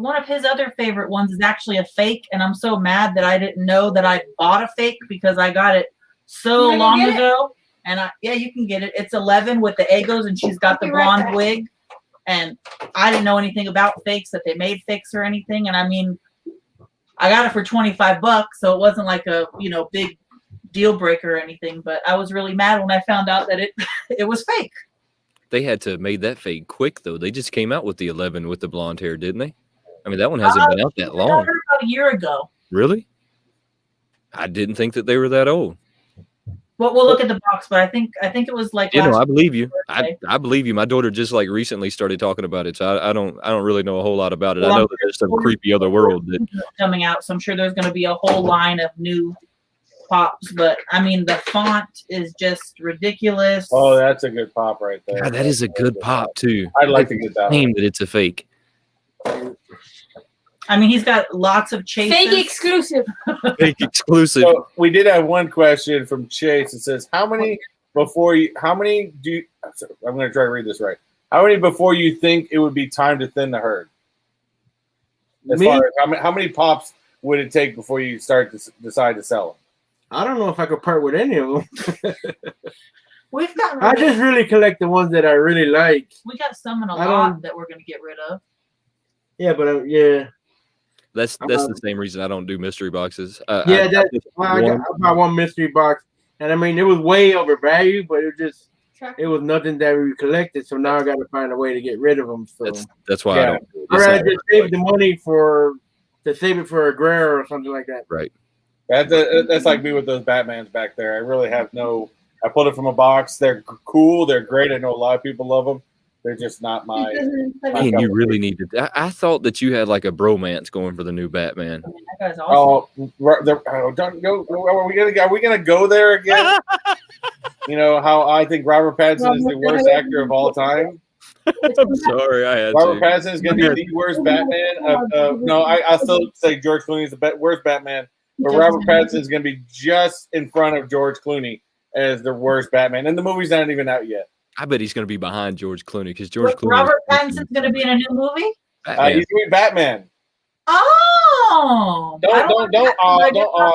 One of his other favorite ones is actually a fake, and I'm so mad that I didn't know that I bought a fake because I got it so long ago. And you can get it. It's 11 with the Eggos, and she's got the blonde wig. And I didn't know anything about fakes, that they made fakes or anything. And I mean, I got it for $25, so it wasn't like a big deal breaker or anything. But I was really mad when I found out that it was fake. They had to have made that fake quick though. They just came out with the 11 with the blonde hair, didn't they? I mean, that one hasn't been out that long. About a year ago. Really? I didn't think that they were that old. Well, we'll look at the box, but I think it was like. I believe you. I believe you. My daughter just like recently started talking about it, so I don't really know a whole lot about it. Well, I know that there's some creepy other world that coming out, so I'm sure there's going to be a whole line of new pops. But I mean, the font is just ridiculous. Oh, that's a good pop right there. God, that is a good pop too. I'd like to get that. Claim that it's a fake. I mean, he's got lots of chases. Fake exclusive. Fake exclusive. So we did have one question from Chase. It says, "How many do you?" I'm going to try to read this right. How many before you think it would be time to thin the herd? As far as how many pops would it take before you start to decide to sell them? I don't know if I could part with any of them. We've got. I just really collect the ones that I really like. We got some in a lot that we're going to get rid of. Yeah, but yeah. That's the same reason I don't do mystery boxes. I bought one mystery box, and I mean it was way overvalued, but it was nothing that we collected. So now I got to find a way to get rid of them. So that's why I don't. I just save the money to save it for a Guerrero or something like that. Right. That's like me with those Batmans back there. I really have no. I pulled it from a box. They're cool. They're great. I know a lot of people love them. They're just not my. Man, you really need to. I thought that you had like a bromance going for the new Batman. That guy's awesome. Don't go. Are we gonna go there again? You know how I think Robert Pattinson is the worst actor of all time. I'm sorry, I had Robert Pattinson is gonna be the worst Batman. No, I still say George Clooney is the worst Batman, but Robert Pattinson is gonna be just in front of George Clooney as the worst Batman, and the movie's not even out yet. I bet he's going to be behind George Clooney because George Clooney. Robert Pattinson's going to be in a new movie. He's doing Batman. Oh! Don't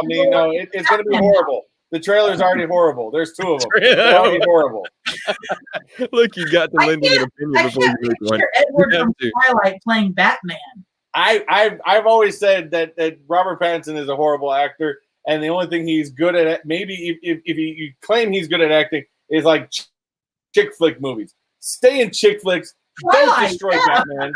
me. No, it's going to be horrible. The trailer's already horrible. There's two of them. They're already horrible. Look, you got to lend me an opinion before you make one. Edward from Twilight playing Batman. I've always said that Robert Pattinson is a horrible actor, and the only thing he's good at, maybe if you claim he's good at acting, is like chick flick movies. Stay in chick flicks. Don't destroy Batman.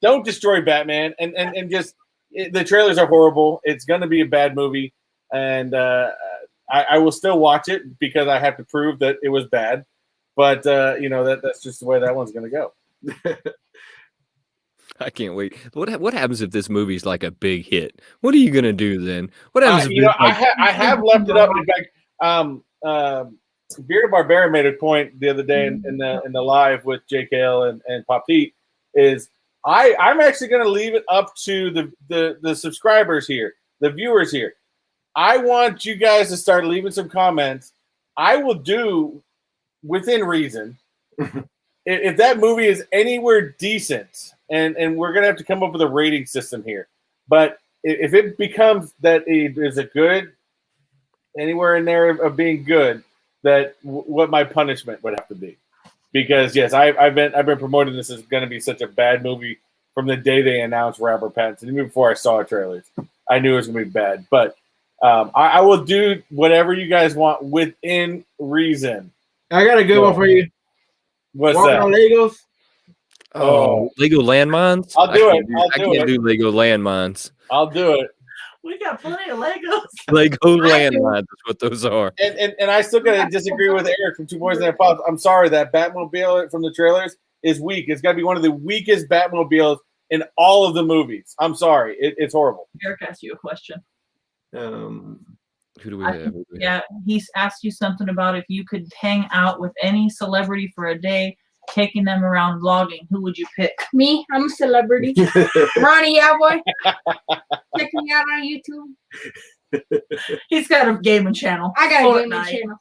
Don't destroy Batman. And just the trailers are horrible. It's going to be a bad movie, and I will still watch it because I have to prove that it was bad. But that's just the way that one's going to go. I can't wait. What happens if this movie's like a big hit? What are you going to do then? What happens? I have left it up. In fact, Bearded Barbarian made a point the other day in the live with JKL and Pop Pete is I'm actually going to leave it up to the subscribers here, the viewers here. I want you guys to start leaving some comments. I will do within reason. If that movie is anywhere decent, and we're going to have to come up with a rating system here, but if it becomes that it is a good, anywhere in there of being good, that what my punishment would have to be, because yes, I've been promoting this as going to be such a bad movie from the day they announced Robert Pattinson. Even before I saw trailers, I knew it was going to be bad. But I will do whatever you guys want within reason. I got a good one for you. What's that? Legos. Oh, Lego landmines. I'll do it. I can't do Lego landmines. I'll do it. We got plenty of Legos. Lego landmines is what those are. And I still gotta disagree with Eric from Two Boys and a Pop. I'm sorry, that Batmobile from the trailers is weak. It's got to be one of the weakest Batmobiles in all of the movies. I'm sorry, it's horrible. Eric asked you a question. Who do we I have? think- yeah, he's asked you something about if you could hang out with any celebrity for a day, taking them around vlogging, who would you pick? Me, I'm a celebrity. Ronnie YeahBoy. Check me out on YouTube. He's got a gaming channel. I got a gaming Fortnite. channel.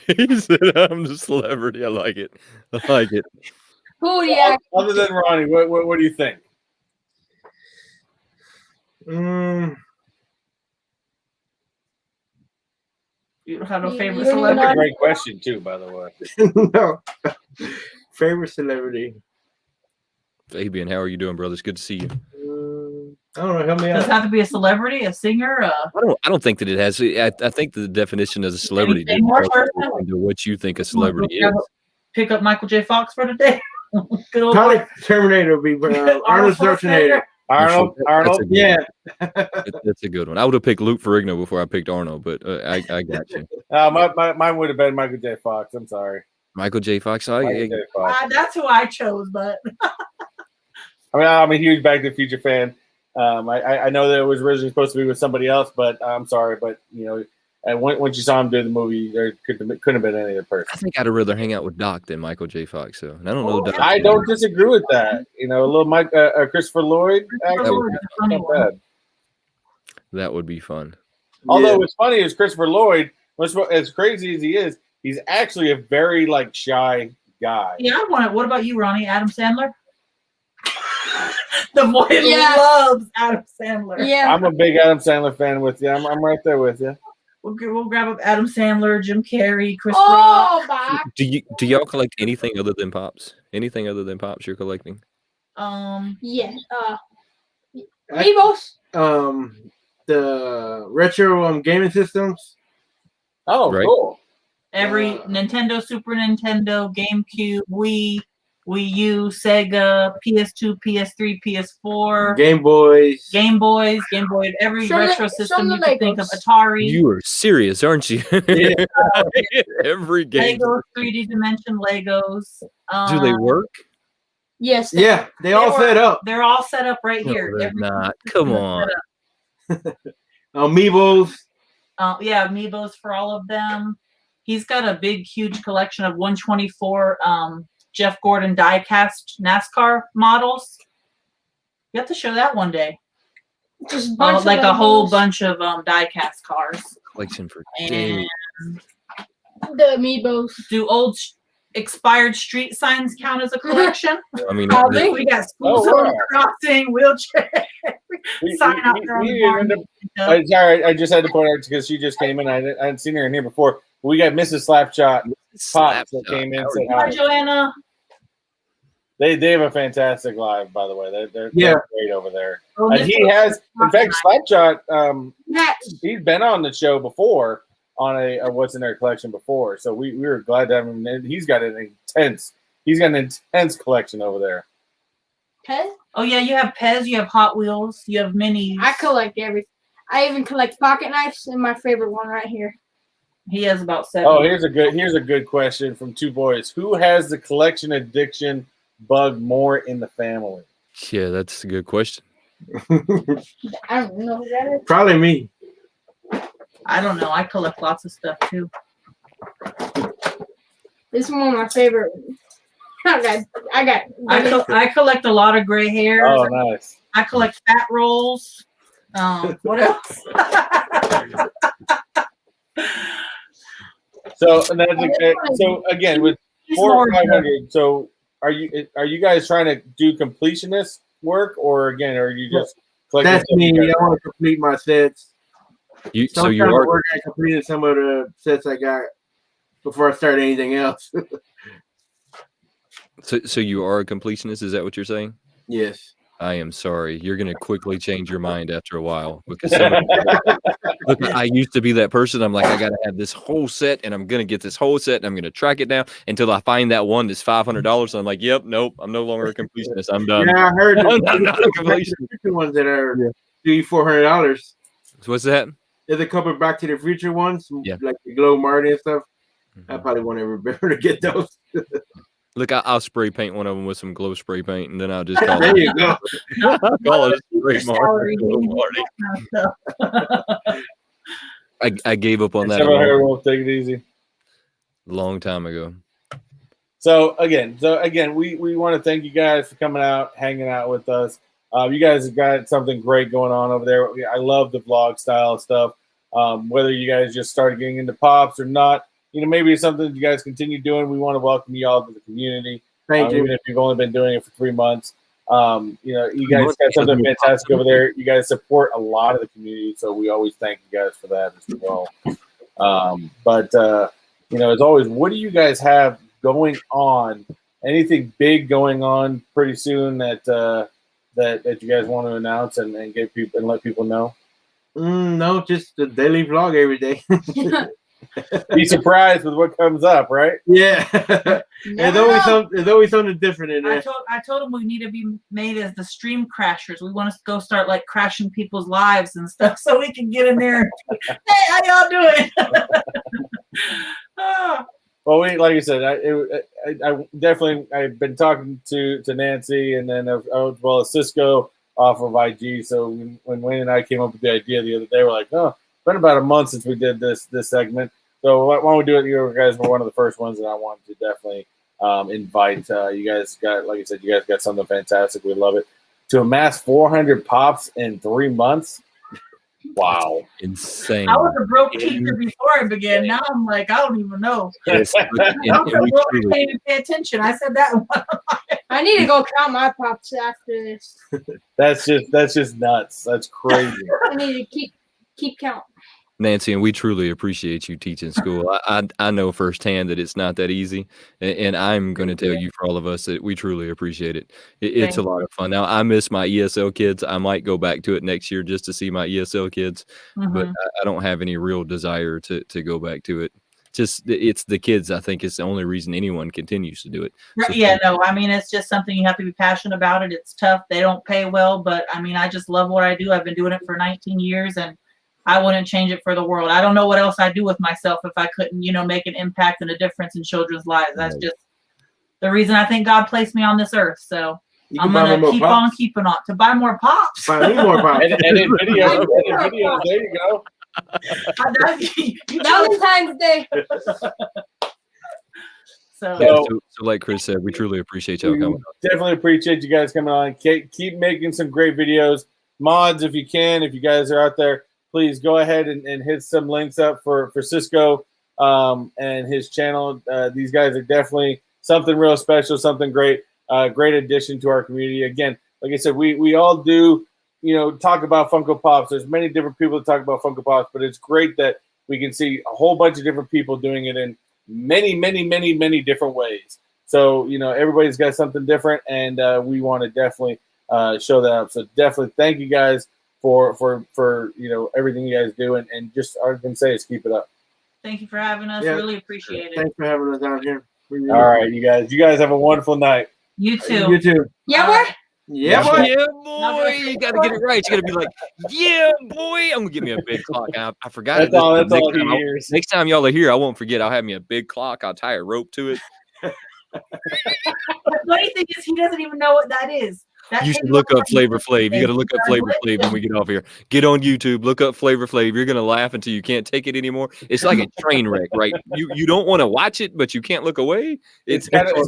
He said, "I'm the celebrity." I like it. I like it. Who do you Other than Ronnie, what do you think? You don't have no You- favorite you don't That's a celebrity? great question too, by the way. No. Favorite celebrity? Fabian, how are you doing, brother? It's good to see you. I don't know. Help me Does it out. have to be a celebrity, a singer? I don't think that it has. I think the definition of a celebrity Anything more depends personal? into what you think a celebrity is. Pick up Michael J. Fox for the day. Good old Probably boy. Terminator would be Arnold Schwarzenegger. Arnold, That's a good yeah. That's a good one. I would have picked Luke Ferrigno before I picked Arnold, but I got you. Mine would have been Michael J. Fox. I'm sorry. Michael J. Fox. Michael J. Fox. That's who I chose, but I mean, I'm a huge Back to the Future fan. I know that it was originally supposed to be with somebody else, but I'm sorry. But you know, and once you saw him do the movie, there couldn't have been any other person. I think I'd rather hang out with Doc than Michael J. Fox. So, and I don't know. Doc. I don't disagree with that. You know, a little Christopher Lloyd. Actually, Lloyd is a funny not one. bad. That would be fun. Although what's funny is Christopher Lloyd, as crazy as he is, he's actually a very shy guy. yeah, I want it. What about you, Ronnie? Adam Sandler? The boy Yeah. loves Adam Sandler. Yeah. I'm a big Adam Sandler fan with you. I'm right there with you. We'll grab up Adam Sandler, Jim Carrey, Chris Rock. Oh, Bob. Do y'all collect anything other than pops? Anything other than pops you're collecting? Yeah. Amiibos. The retro gaming systems. Oh, Right. cool. Every Nintendo, Super Nintendo, GameCube, Wii, Wii U, Sega, PS2, PS3, PS4, Game Boys. Game Boys, Game Boy, every Show the- retro show system the you can think of. Legos. Atari, You are serious, aren't you? Yeah. Every game. Legos, 3D Dimension Legos. Do they work? Yes. Yeah, they all set up. They're all set up right No, here. they're Every not. system Come is on. set up. Amiibos. Yeah, Amiibos for all of them. He's got a big, huge collection of 124 Jeff Gordon die-cast NASCAR models. You have to show that one day. Just a bunch of Like a whole Legos. bunch of die-cast cars. Collection for And days. The Amiibos. do old expired street signs count as a collection? I mean, How this- big? We got school Oh, zone wow. crossing, wheelchair, sign out there on the barn. Sorry, I just had to point out because she just came in. I hadn't seen her in here before. We got Mrs. Slapshot Pops that came in. How are Said you? Hi, hi. Joanna. They have a fantastic live, by the way. They're great over there. Oh, And this he was- has, in fact, Slapshot. Hats. He's been on the show before on a what's in their collection before. So we were glad to have him. And he's got an intense collection over there. Pez. Oh yeah, you have Pez, you have Hot Wheels, you have minis. I collect everything. I even collect pocket knives, and my favorite one right here. He has about 7. Oh, here's a good question from two boys. Who has the collection addiction bug more in the family? Yeah, that's a good question. I don't know who that is. Probably me. I don't know. I collect lots of stuff too. This is one of my favorite. I collect a lot of gray hairs. Oh, nice. I collect fat rolls. What else? So and that's so again with He's 400 more or 500. So are you guys trying to do completionist work, or again are you just collecting That's stuff me. you guys- I want to complete my sets. So you Sometimes are I work at completing some of the sets I got before I start anything else. so you are a completionist. Is that what you're saying? Yes. I am sorry. You're going to quickly change your mind after a while because look, I used to be that person. I'm like, I got to have this whole set, and I'm going to get this whole set, and I'm going to track it down until I find that one that's $500. And I'm like, yep, nope, I'm no longer a completionist. I'm done. Yeah, I heard I'm not a completionist. the ones that are $300-400. So what's that? There's a couple Back to the Future ones, Yeah. like the Glow Marty and stuff. I probably won't ever be able to get those. Look, I'll spray paint one of them with some glow spray paint, and then I'll just call There it. you go. I'll call it a spray Salary, mark. I gave up on that a Several hair wolf, take it easy. long time ago. So again, we want to thank you guys for coming out, hanging out with us. You guys have got something great going on over there. I love the vlog style stuff. Whether you guys just started getting into pops or not, maybe it's something you guys continue doing. We want to welcome you all to the community. Thank you. Even if you've only been doing it for 3 months. You guys got something fantastic over there. You guys support a lot of the community, so we always thank you guys for that as well. As always, what do you guys have going on? Anything big going on pretty soon that you guys want to announce and get people and let people know? No, just the daily vlog every day. Be surprised with what comes up, right? Yeah. There's always something different in there. I told him we need to be made as the stream crashers. We want to go start like crashing people's lives and stuff so we can get in there. Hey, how y'all doing? Well, like I said, I definitely I've been talking to Nancy and then as well as Cisco off of IG. So when Wayne and I came up with the idea the other day, we're like, oh, it's been about a month since we did this segment. So why don't we do it? You guys were one of the first ones that I wanted to definitely invite. You guys got, like I said, you guys got something fantastic. We love it. To amass 400 pops in 3 months. Wow. Insane. I was a broke teacher before I began. Now I'm like, I don't even know. Yes, I can't even pay attention. I said that one. I need to go count my pops after this. That's just nuts. That's crazy. I need to keep count. Nancy, and we truly appreciate you teaching school. I know firsthand that it's not that easy, and I'm going to tell you for all of us that we truly appreciate it. It's a lot of fun. Now, I miss my ESL kids. I might go back to it next year just to see my ESL kids, but I don't have any real desire to go back to it. Just it's the kids. I think it's the only reason anyone continues to do it. So I mean, it's just something you have to be passionate about it. It's tough. They don't pay well, but I mean, I just love what I do. I've been doing it for 19 years, and I wouldn't change it for the world. I don't know what else I'd do with myself if I couldn't, make an impact and a difference in children's lives. That's just the reason I think God placed me on this earth. So I'm going to keep on keeping on to buy more pops. Buy more pops. Edit videos. There you go. Valentine's Day. So like Chris said, we truly appreciate y'all coming on. Definitely appreciate you guys coming on. Keep making some great videos. Mods, if you can, if you guys are out there, please go ahead and hit some links up for Cisco and his channel. These guys are definitely something real special, something great, great addition to our community. Again, like I said, we all do, talk about Funko Pops. There's many different people that talk about Funko Pops, but it's great that we can see a whole bunch of different people doing it in many, many, many, many different ways. So, everybody's got something different, and we want to definitely show that up. So definitely thank you guys for everything you guys do, and just all I can say is keep it up. Thank you for having us. Really appreciate it. Thanks for having us out here. All right, you guys have a wonderful night. You too. You too. Yeah, boy. Yeah, boy. Yeah, boy. You got to get it right. You got to be like, yeah, boy. I'm going to give me a big clock. I forgot. That's all he hears. Next time y'all are here, I won't forget. I'll have me a big clock. I'll tie a rope to it. The funny thing is, he doesn't even know what that is. You should look up Flavor Flav. You got to look up Flavor Flav when we get off here. Get on YouTube, look up Flavor Flav. You're gonna laugh until you can't take it anymore. It's like a train wreck, right? You don't want to watch it, but you can't look away. It's kind of like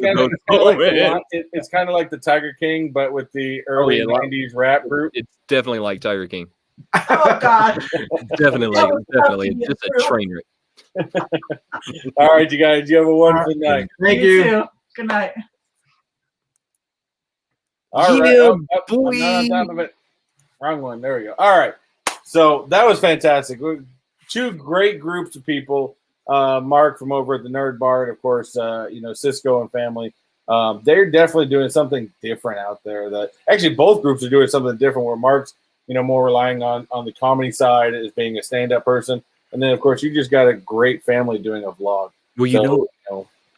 the Tiger King, but with the early 90s rap group. It's definitely like Tiger King. Oh God! Definitely. It's just a train wreck. All right, you guys. You have a wonderful night. Thank you. Too. Good night. All right. I'm not on top of it. Wrong one. There we go. All right. So that was fantastic. Two great groups of people. Mark from over at the Nerd Bar, and of course, Cisco and family. They're definitely doing something different out there. That actually both groups are doing something different. Where Mark's, more relying on the comedy side as being a stand-up person, and then of course you just got a great family doing a vlog. Well,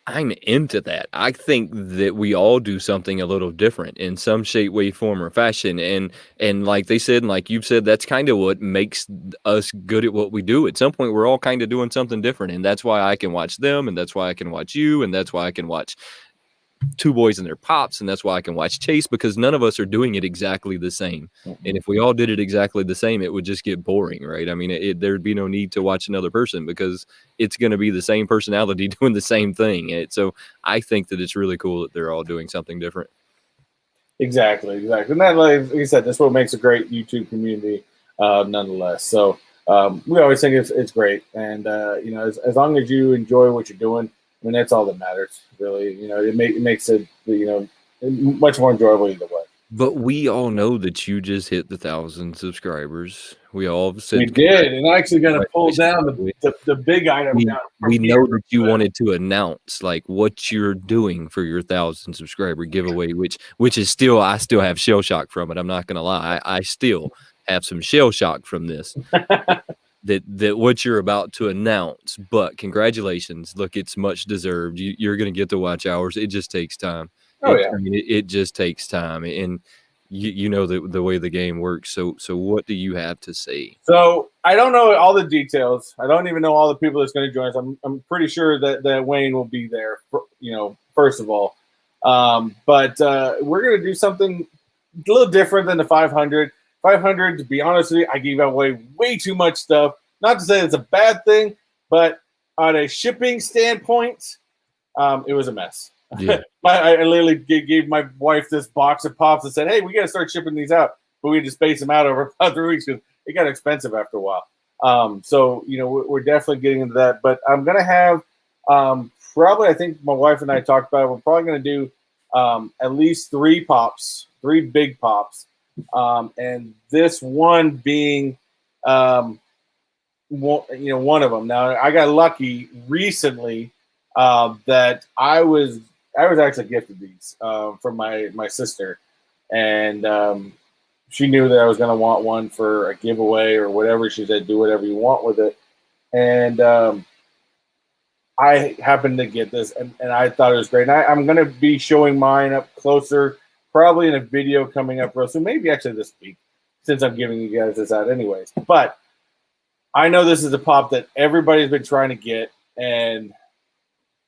I'm into that. I think that we all do something a little different in some shape, way, form, or fashion. And like they said, and like you've said, that's kind of what makes us good at what we do. At some point, we're all kind of doing something different. And that's why I can watch them, and that's why I can watch you, and that's why I can watch two boys and their pops, and that's why I can watch Chase, because none of us are doing it exactly the same. And if we all did it exactly the same, it would just get boring, right? I mean, there'd be no need to watch another person because it's going to be the same personality doing the same thing. And so I think that it's really cool that they're all doing something different. Exactly. And that, like you said, that's what makes a great YouTube community, nonetheless. So we always think it's great, and you know, as long as you enjoy what you're doing, I mean, that's all that matters, really. You know, it makes it, you know, much more enjoyable either way. But we all know that you just hit the 1,000 subscribers. We all said We did, and I actually got to pull down the big item. We know that you wanted to announce like what you're doing for your 1,000 subscriber giveaway, which is still, I still have shell shock from it. I'm not gonna lie, I still have some shell shock from this. that what you're about to announce. But congratulations! Look, it's much deserved. You're gonna get the watch hours. It just takes time. Oh yeah, I mean, it just takes time, and you know the way the game works. So what do you have to say? So I don't know all the details. I don't even know all the people that's going to join us. I'm pretty sure that Wayne will be there. You know, first of all, but we're going to do something a little different than the 500. 500, to be honest with you, I gave away way too much stuff. Not to say it's a bad thing, but on a shipping standpoint, it was a mess. Yeah. I literally gave my wife this box of pops and said, "Hey, we got to start shipping these out." But we had to space them out over about 3 weeks because it got expensive after a while. So, you know, we're definitely getting into that. But I'm going to have probably, I think my wife and I talked about it, we're probably going to do at least 3 pops, 3 big pops. And this one being, one of them. Now, I got lucky recently that I was actually gifted these from my sister, and she knew that I was going to want one for a giveaway or whatever. She said, "Do whatever you want with it," and I happened to get this, and I thought it was great. And I'm going to be showing mine up closer, probably in a video coming up real soon, maybe actually this week, since I'm giving you guys this out anyways. But I know this is a pop that everybody's been trying to get, and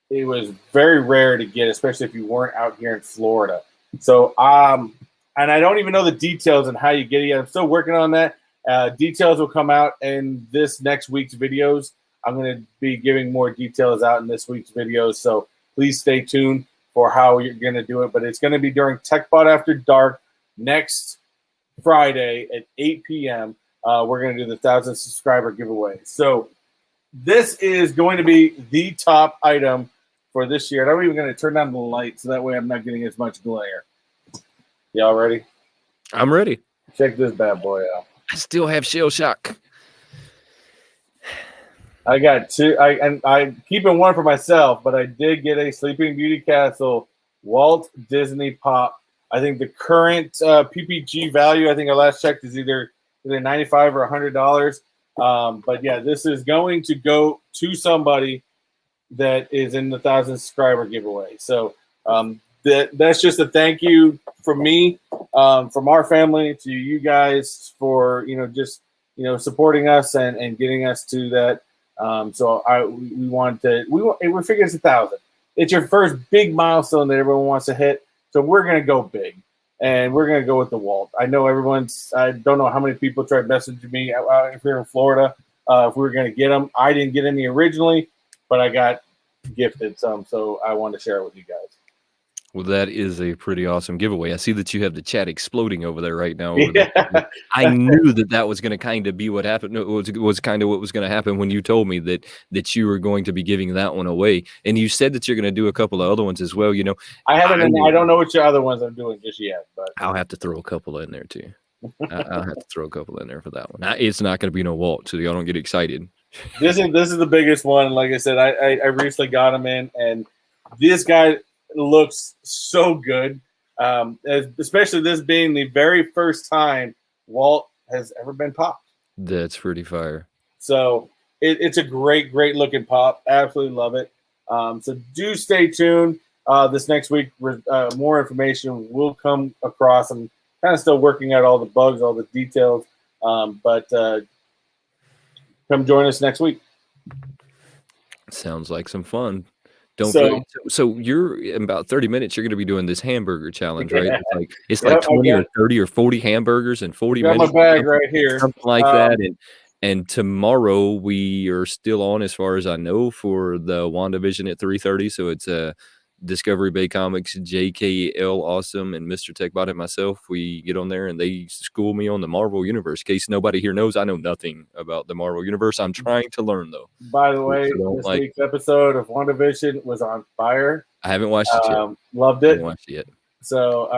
it was very rare to get, especially if you weren't out here in Florida. So, and I don't even know the details on how you get it yet. I'm still working on that. Details will come out in this next week's videos. I'm going to be giving more details out in this week's videos. So please stay tuned for how you're going to do it. But it's going to be during Techbot After Dark next Friday at 8 p.m. We're going to do the 1,000 subscriber giveaway. So this is going to be the top item for this year. And I'm even going to turn down the light so that way I'm not getting as much glare. Y'all ready? I'm ready. Check this bad boy out. I still have shell shock. I got 2. I'm keeping one for myself, but I did get a Sleeping Beauty Castle Walt Disney Pop. I think the current PPG value, I think I last checked, is either $95 or $100. But yeah, this is going to go to somebody that is in the 1,000 subscriber giveaway. So that's just a thank you from me, from our family to you guys for just supporting us and getting us to that. So we figure it's 1,000. It's your first big milestone that everyone wants to hit. So we're gonna go big, and we're gonna go with the Walt. I know I don't know how many people tried messaging me if you're in Florida if we were gonna get them. I didn't get any originally, but I got gifted some, so I wanted to share it with you guys. Well, that is a pretty awesome giveaway. I see that you have the chat exploding over there right now. Yeah. I knew that was going to kind of be what happened. It was kind of what was going to happen when you told me that you were going to be giving that one away. And you said that you're going to do a couple of other ones as well. I haven't. I don't know what your other ones I'm doing just yet, but I'll have to throw a couple in there too. I'll have to throw a couple in there for that one. It's not going to be no Walt, so y'all don't get excited. This is the biggest one. Like I said, I recently got him in, and this guy looks so good, especially this being the very first time Walt has ever been popped. That's pretty fire. So it's a great looking pop. Absolutely love it. So do stay tuned. This next week, more information will come across. I'm kind of still working out all the bugs, all the details, but come join us next week. Sounds like some fun. Don't So- forget. So you're in about 30 minutes. You're going to be doing this hamburger challenge, right? It's Yep, like 20 or got- 30 or 40 hamburgers in 40 got minutes. my bag right here. Something like that. And tomorrow we are still on, as far as I know, for the WandaVision at 3:30. So it's Discovery Bay Comics, JKL Awesome, and Mr. Techbot and myself. We get on there and they school me on the Marvel Universe. In case nobody here knows, I know nothing about the Marvel Universe. I'm trying to learn, though. By the way, So this week's episode of WandaVision was on fire. I haven't watched it yet. Loved I it. haven't watched it yet. So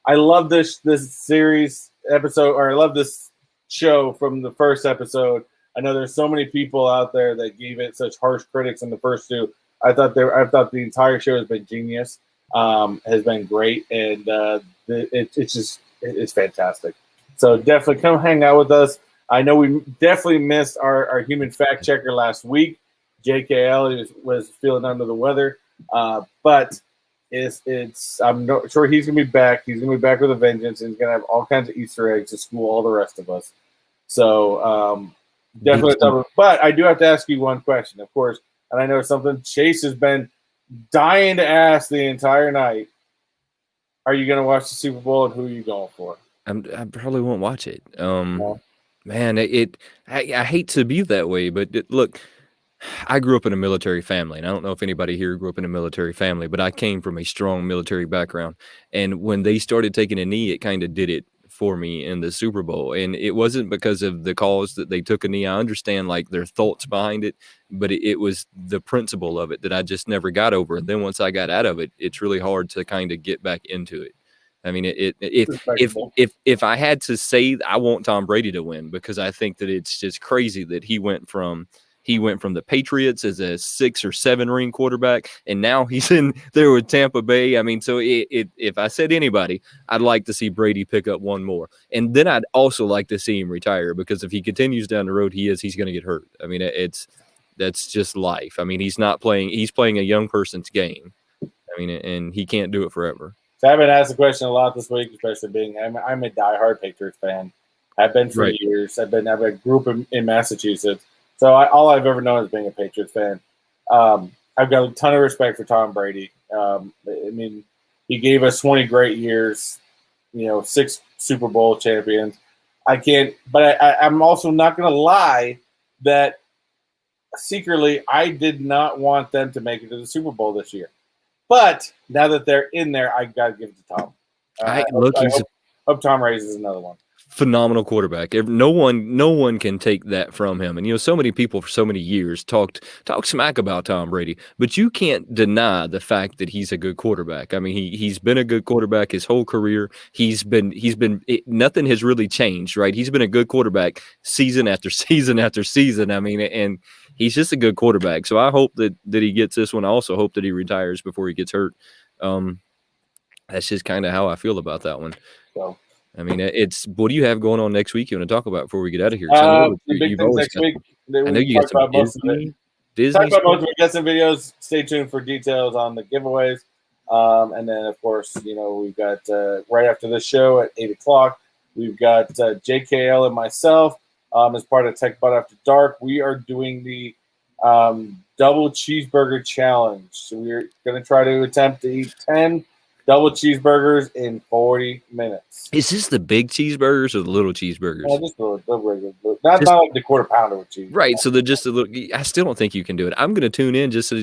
I love this series episode, or I love this show from the first episode. I know there's so many people out there that gave it such harsh critics in the first two. I thought the entire show has been genius, has been great, and it's fantastic. So definitely come hang out with us. I know we definitely missed our human fact checker last week. JKL was feeling under the weather, but I'm not sure he's gonna be back. He's gonna be back with a vengeance, and he's gonna have all kinds of Easter eggs to school all the rest of us. So definitely, but I do have to ask you one question, of course, and I know something Chase has been dying to ask the entire night. Are you gonna watch the Super Bowl, and who are you going for? I probably won't watch it. No. Man, I hate to be that way, but look, I grew up in a military family, and I don't know if anybody here grew up in a military family, but I came from a strong military background. And when they started taking a knee, it kind of did it for me in the Super Bowl. And it wasn't because of the cause that they took a knee. I understand like their thoughts behind it, but it was the principle of it that I just never got over. And then once I got out of it, it's really hard to kind of get back into it. I mean, if I had to say, I want Tom Brady to win, because I think that it's just crazy that he went from the Patriots as a 6 or 7 ring quarterback, and now he's in there with Tampa Bay. I mean, so if I said anybody, I'd like to see Brady pick up one more, and then I'd also like to see him retire, because if he continues down the road he's going to get hurt. I mean, that's just life. I mean, he's playing a young person's game. I mean, and he can't do it forever. So I've been asked the question a lot this week, especially being I'm a diehard Patriots fan. I've been for years. I've a group in Massachusetts. So all I've ever known is being a Patriots fan. I've got a ton of respect for Tom Brady. I mean, he gave us 20 great years, 6 Super Bowl champions. But I'm also not going to lie that secretly I did not want them to make it to the Super Bowl this year. But now that they're in there, I got to give it to Tom. I hope Tom raises another one. Phenomenal quarterback. No one can take that from him. And so many people for so many years talked smack about Tom Brady, but you can't deny the fact that he's a good quarterback. I mean, he's been a good quarterback his whole career. Nothing has really changed, right? He's been a good quarterback season after season after season. I mean, and he's just a good quarterback. So I hope that he gets this one. I also hope that he retires before he gets hurt. That's just kind of how I feel about that one. So. I mean, what do you have going on next week you want to talk about before we get out of here? The big things next week. I know you got some Disney. Talk about most of it. Get some videos. Stay tuned for details on the giveaways. And then, of course, we've got right after this show at 8 o'clock, we've got JKL and myself as part of Techbot After Dark. We are doing the double cheeseburger challenge. So we're going to try to attempt to eat 10 double cheeseburgers in 40 minutes. Is this the big cheeseburgers or the little cheeseburgers? Yeah, just the regular. Not like the quarter pounder with cheese. Right. So they're just a little. I still don't think you can do it. I'm going to tune in just so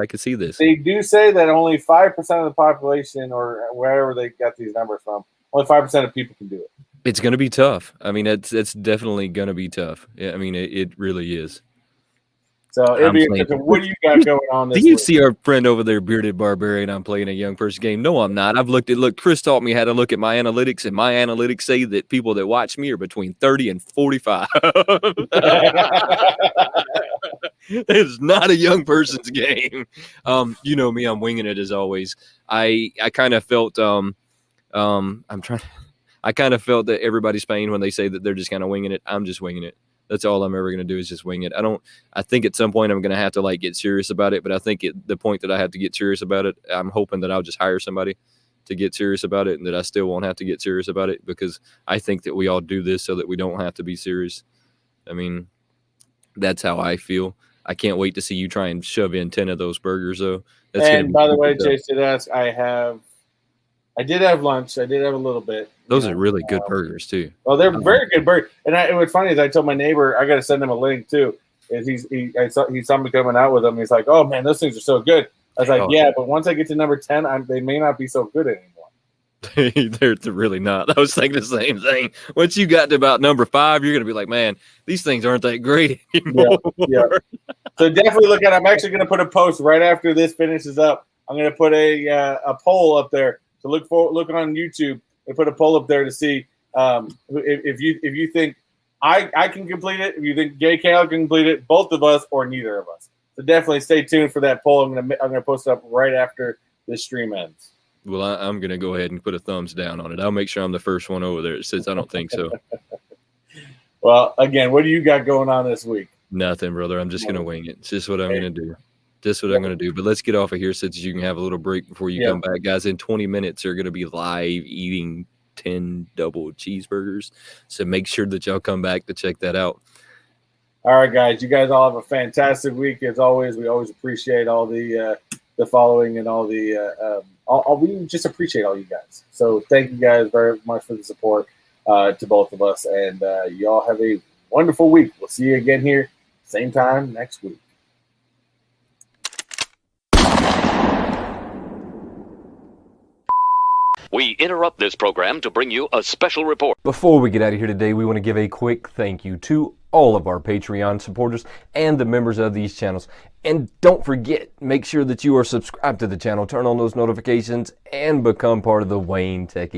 I can see this. They do say that only 5% of the population, or wherever they got these numbers from, only 5% of people can do it. It's going to be tough. I mean, it's definitely going to be tough. Yeah, I mean, it really is. So it'll be interesting. What do you got going on this week? Do you see our friend over there, Bearded Barbarian? I'm playing a young person game. No, I'm not. Look, Chris taught me how to look at my analytics, and my analytics say that people that watch me are between 30 and 45. It's not a young person's game. You know me, I'm winging it as always. I kind of felt I kind of felt that everybody's paying when they say that they're just kind of winging it. I'm just winging it. That's all I'm ever going to do is just wing it. I think at some point I'm going to have to get serious about it, but I think at the point that I have to get serious about it, I'm hoping that I'll just hire somebody to get serious about it, and that I still won't have to get serious about it, because I think that we all do this so that we don't have to be serious. I mean, that's how I feel. I can't wait to see you try and shove in 10 of those burgers, though. That's And by the way, tough. Chase did ask, I did have lunch. I did have a little bit. Those are really good burgers too. Well, they're very good burgers. And what's funny is I told my neighbor I got to send him a link too. Is he saw me coming out with them. He's like, "Oh man, those things are so good." I was like, "Yeah, but once I get to number 10, they may not be so good anymore." They're really not. I was thinking the same thing. Once you got to about number 5, you're gonna be like, "Man, these things aren't that great anymore." Yeah. So definitely look at it. I'm actually gonna put a post right after this finishes up. I'm gonna put a poll up there. So look on YouTube and put a poll up there to see if you think I can complete it, if you think Gay Cal can complete it, both of us or neither of us. So definitely stay tuned for that poll. I'm gonna post it up right after this stream ends. Well, I'm gonna go ahead and put a thumbs down on it. I'll make sure I'm the first one over there. It says I don't think so. Well, again, what do you got going on this week? Nothing, brother. I'm just gonna wing it. It's just what I'm gonna do. Just what I'm going to do. But let's get off of here since you can have a little break before you come back. Guys, in 20 minutes, they're going to be live eating 10 double cheeseburgers. So make sure that y'all come back to check that out. All right, guys. You guys all have a fantastic week. As always, we always appreciate all the following and all the we just appreciate all you guys. So thank you guys very much for the support to both of us. And you all have a wonderful week. We'll see you again here, same time next week. We interrupt this program to bring you a special report. Before we get out of here today, we want to give a quick thank you to all of our Patreon supporters and the members of these channels. And don't forget, make sure that you are subscribed to the channel, turn on those notifications, and become part of the WayneTech